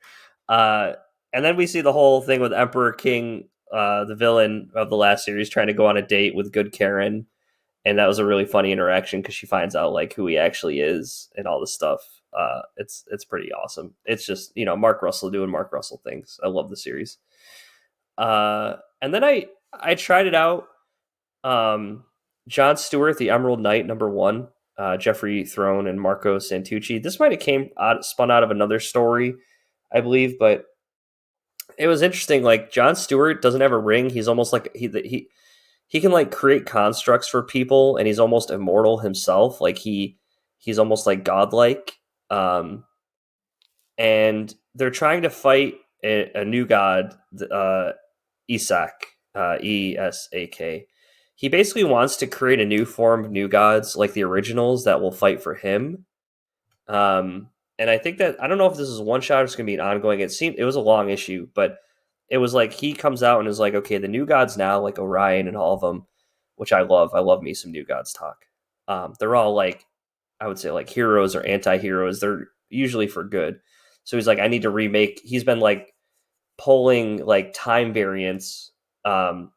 And then we see the whole thing with Emperor King, the villain of the last series, trying to go on a date with Good Karen. And that was a really funny interaction because she finds out like who he actually is and all this stuff. It's pretty awesome. It's just, Mark Russell doing Mark Russell things. I love the series. And then I tried it out. John Stewart, The Emerald Knight, number 1. Jeffrey Throne and Marco Santucci. This might have spun out of another story, I believe, but It was interesting. Like John Stewart doesn't have a ring. He's almost like he can like create constructs for people, and he's almost immortal himself. Like he's almost like godlike. Um, and they're trying to fight a new god, Isak, Esak. He basically wants to create a new form of new gods like the originals that will fight for him. And I think that I don't know if this is one shot or it's going to be an ongoing. It was a long issue, but it was like he comes out and is like, okay, the new gods now, like Orion and all of them, which I love. I love me some new gods talk. They're all like, I would say like heroes or anti-heroes. They're usually for good. So he's like, I need to remake. He's been like pulling like time variants um,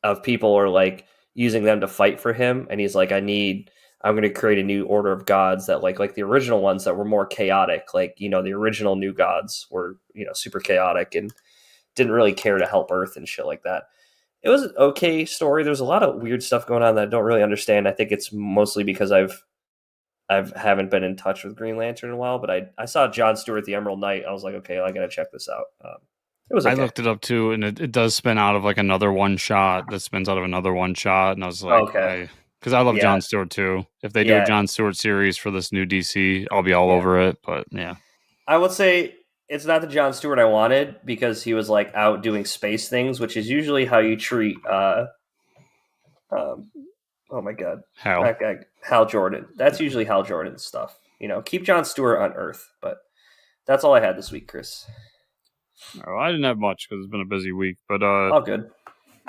of people or like using them to fight for him, and he's like, I'm going to create a new order of gods that like the original ones that were more chaotic. Like the original new gods were super chaotic and didn't really care to help Earth and shit like that. It was an okay story. There's a lot of weird stuff going on that I don't really understand. I think it's mostly because I haven't been in touch with Green Lantern in a while, but I saw John Stewart the Emerald Knight. I was like, okay, I gotta check this out. It was I okay. looked it up too, and it does spin out of like another one shot that spins out of another one shot, and I was like, Okay. because I love Yeah. John Stewart too. If they do a Yeah. John Stewart series for this new DC, I'll be all Yeah. over it. But yeah, I would say it's not the John Stewart I wanted because he was like out doing space things, which is usually how you treat um oh my god. hell, That guy Hal Jordan. That's usually Hal Jordan's stuff. Keep John Stewart on Earth, but that's all I had this week, Chris. oh, I didn't have much because it's been a busy week. But All good.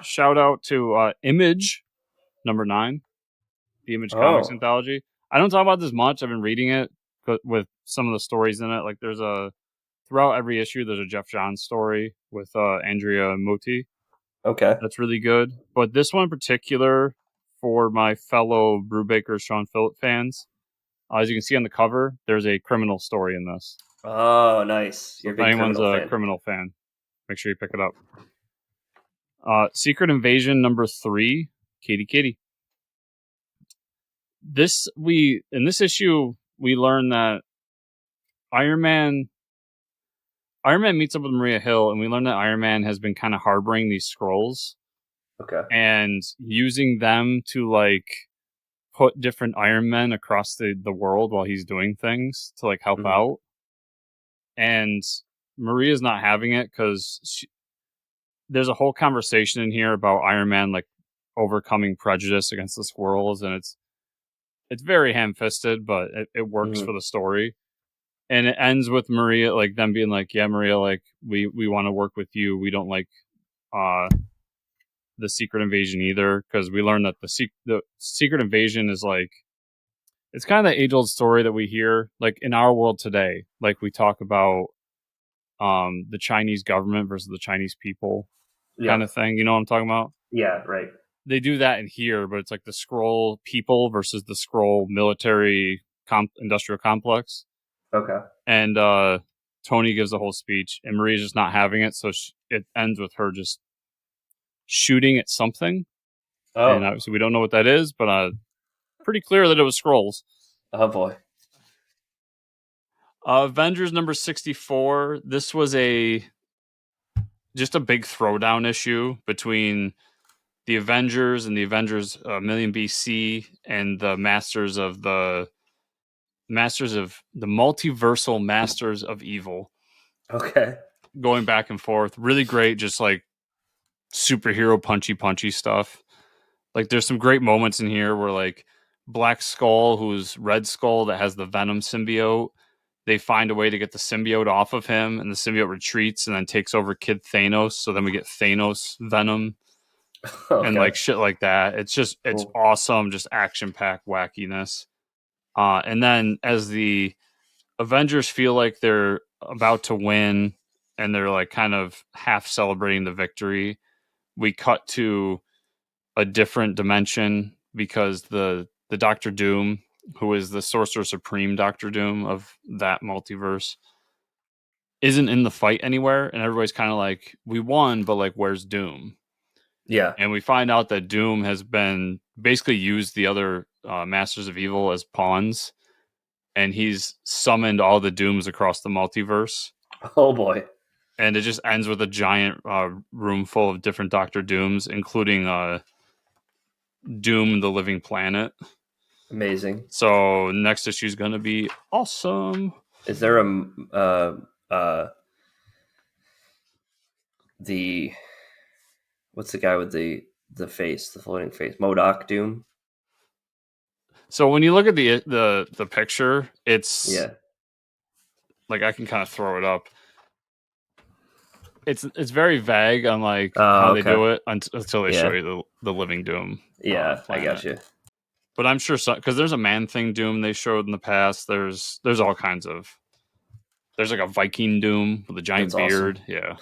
shout out to Image #9, the Image Comics Oh, anthology. I don't talk about this much. I've been reading it, but with some of the stories in it, like there's a throughout every issue, there's a Jeff Johns story with Andrea Muti. okay. That's really good. But this one in particular, for my fellow Brubaker Sean Phillip fans, as you can see on the cover, there's a criminal story in this. Oh, nice. So You're a if big anyone's criminal a fan. criminal fan, make sure you pick it up. Secret Invasion #3, Katie Kitty. In this issue we learn that Iron Man Iron Man meets up with Maria Hill, and we learn that Iron Man has been kind of harboring these scrolls Okay. and using them to like put different Iron Men across the world while he's doing things to like help Mhm. out. And Maria's not having it because there's a whole conversation in here about Iron Man like overcoming prejudice against the squirrels, and it's very ham-fisted, but it works for Mhm. the story. And it ends with Maria like them being like, "Yeah, Maria, like we want to work with you. We don't like uh the Secret Invasion either," because we learned that the Secret Invasion is like it's kind of the age old story that we hear like in our world today. Like we talk about the Chinese government versus the Chinese people kind Yep. of thing. You know what I'm talking about? Yeah. Right. They do that in here, but it's like the scroll people versus the scroll military industrial complex. Okay. And Tony gives a whole speech, and Maria's just not having it. So it ends with her just shooting at something, and Oh. obviously we don't know what that is, but pretty clear that it was scrolls. Oh boy. Avengers #64. This was just a big throwdown issue between the Avengers and the Avengers Million BC and the Masters of the Multiversal Masters of Evil, Okay. going back and forth. Really great, just like superhero punchy stuff. Like there's some great moments in here where like Black Skull, who's Red Skull that has the Venom symbiote, they find a way to get the symbiote off of him, and the symbiote retreats and then takes over Kid Thanos. So then we get Thanos Venom and Okay. like shit like that. It's Cool. awesome, just action packed wackiness. And then as the Avengers feel like they're about to win and they're like kind of half celebrating the victory, we cut to a different dimension because the Doctor Doom, who is the Sorcerer Supreme Doctor Doom of that multiverse, isn't in the fight anywhere, and everybody's kind of like, we won, but like, where's Doom? Yeah. And we find out that Doom has been basically used the other Masters of Evil as pawns, and he's summoned all the Dooms across the multiverse. Oh boy. and it just ends with a giant room full of different Doctor Dooms, including Doom, the Living Planet. Amazing. So next issue is going to be awesome. Is there the what's the guy with the face, the floating face? MODOK Doom? So when you look at the picture, it's Yeah. like I can kind of throw it up. It's very vague on like how Oh, they okay. do it until they show Yeah. you the Living Doom Yeah, I got planet. you. But I'm sure because there's a Man Thing Doom they showed in the past. There's all kinds of. There's like a Viking Doom with a That's giant awesome. beard. Yeah.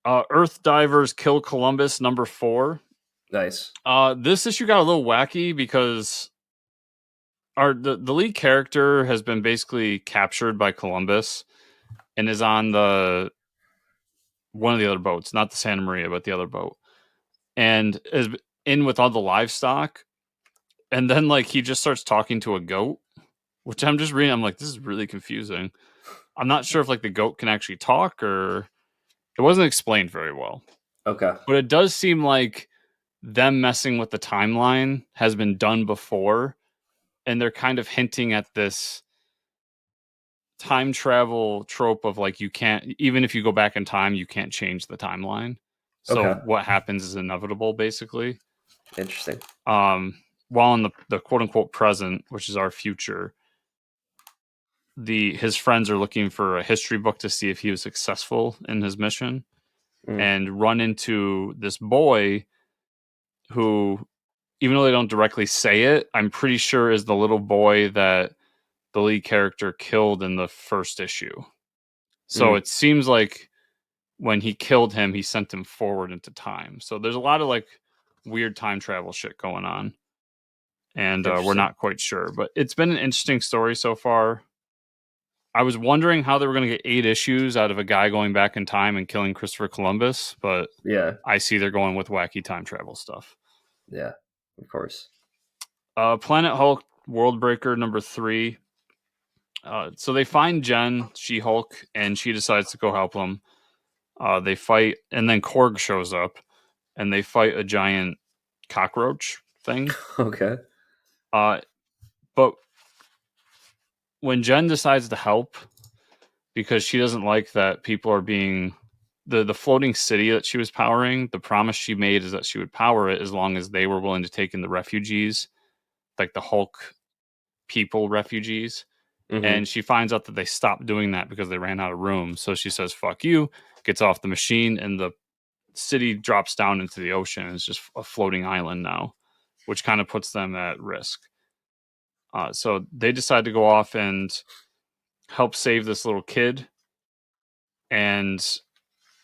Earthdivers Kill Columbus #4. Nice. This issue got a little wacky because the lead character has been basically captured by Columbus and is on the one of the other boats, not the Santa Maria, but the other boat, and is in with all the livestock. And then like he just starts talking to a goat, which I'm just reading. I'm like, this is really confusing. I'm not sure if like the goat can actually talk or it wasn't explained very well. Okay. But it does seem like them messing with the timeline has been done before, and they're kind of hinting at this time travel trope of like you can't, even if you go back in time, you can't change the timeline. So Okay. what happens is inevitable, basically. Interesting. While in the quote unquote present, which is our future, his friends are looking for a history book to see if he was successful in his mission, Mm. and run into this boy who, even though they don't directly say it, I'm pretty sure is the little boy that the lead character killed in the first issue. So Mm. it seems like when he killed him, he sent him forward into time. So there's a lot of like weird time travel shit going on. And we're Interesting. not quite sure. But it's been an interesting story so far. I was wondering how they were going to get 8 issues out of a guy going back in time and killing Christopher Columbus, but Yeah. I see they're going with wacky time travel stuff. Yeah. Of course. Planet Hulk Worldbreaker #3. So they find Jen, She-Hulk, and she decides to go help them. They fight, and then Korg shows up, and they fight a giant cockroach thing. Okay. But when Jen decides to help, because she doesn't like that people are being the floating city that she was powering, the promise she made is that she would power it as long as they were willing to take in the refugees, like the Hulk people refugees. Mm-hmm. And she finds out that they stopped doing that because they ran out of room. So she says, fuck you, gets off the machine, and the city drops down into the ocean. It's just a floating island now, which kind of puts them at risk. So they decide to go off and help save this little kid. And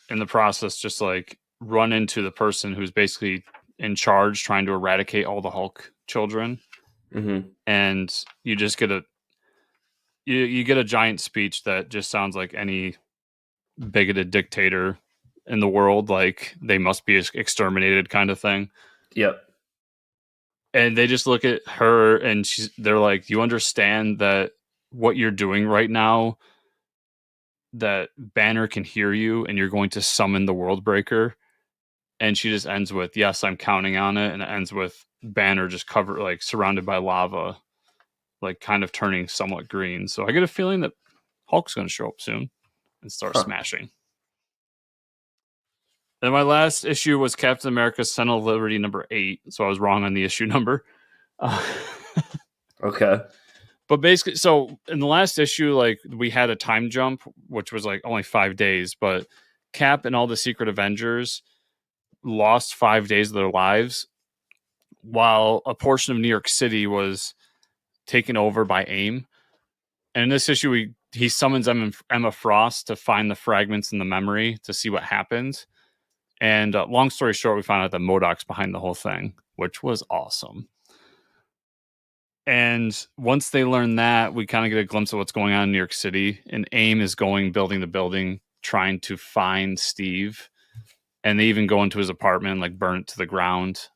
in the process, just like run into the person who's basically in charge trying to eradicate all the Hulk children. Mm-hmm. And you just get you get a giant speech that just sounds like any bigoted dictator in the world, like they must be exterminated kind of thing. Yep. And they just look at her and they're like, you understand that what you're doing right now, that Banner can hear you and you're going to summon the Worldbreaker. And she just ends with, yes, I'm counting on it. And it ends with Banner just covered, like surrounded by lava, like kind of turning somewhat green. So I get a feeling that Hulk's going to show up soon and start Huh. smashing. Then my last issue was Captain America Sentinel of Liberty #8. So I was wrong on the issue number. Okay. But basically, so in the last issue, like we had a time jump, which was like only 5 days, but Cap and all the Secret Avengers lost 5 days of their lives while a portion of New York City was taken over by AIM. And in this issue, he summons Emma Frost to find the fragments in the memory to see what happens. And long story short, we found out that MODOK's behind the whole thing, which was awesome. And once they learn that, we kind of get a glimpse of what's going on in New York City. And AIM is going building the building, trying to find Steve. And they even go into his apartment, like burn it to the ground.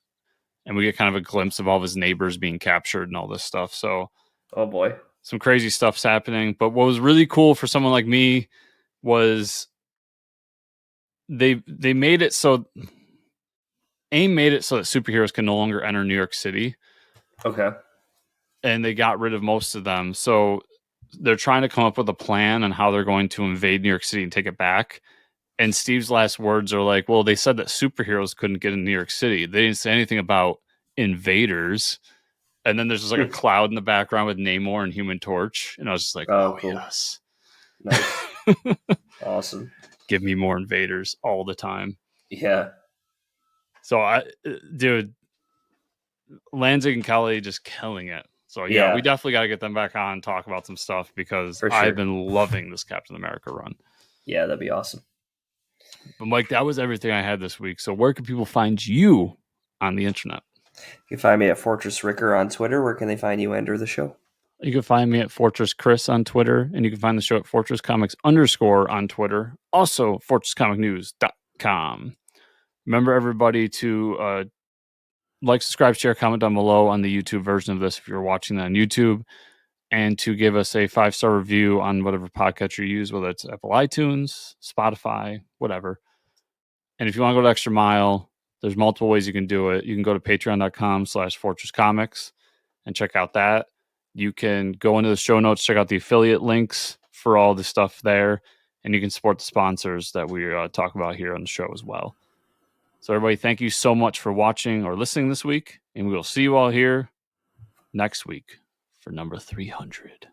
And we get kind of a glimpse of all of his neighbors being captured and all this stuff. So, Oh boy. some crazy stuff's happening. But what was really cool for someone like me was they made it so AIM made it so that superheroes can no longer enter New York City. Okay. And they got rid of most of them. So they're trying to come up with a plan on how they're going to invade New York City and take it back. And Steve's last words are like, well, they said that superheroes couldn't get in New York City. They didn't say anything about invaders. And then there's just like a cloud in the background with Namor and Human Torch. And I was just like, oh cool. Yes. Nice. Awesome. Give me more invaders all the time. Yeah. So dude, Lanzig and Kelly just killing it. So yeah, we definitely got to get them back on and talk about some stuff because I've been loving this Captain America run. Yeah, that'd be awesome. But Mike, that was everything I had this week. So where can people find you on the internet? You can find me at Fortress Ricker on Twitter. Where can they find you and or the show? You can find me at Fortress Chris on Twitter, and you can find the show at Fortress Comics _ on Twitter. Also, FortressComicNews.com. Remember, everybody, to like, subscribe, share, comment down below on the YouTube version of this if you're watching that on YouTube, and to give us a 5-star review on whatever podcast you use, whether it's Apple iTunes, Spotify, whatever. And if you want to go the extra mile, there's multiple ways you can do it. You can go to patreon.com/fortresscomics and check out that. You can go into the show notes, check out the affiliate links for all the stuff there, and you can support the sponsors that we talk about here on the show as well. So everybody, thank you so much for watching or listening this week, and we will see you all here next week for number 300.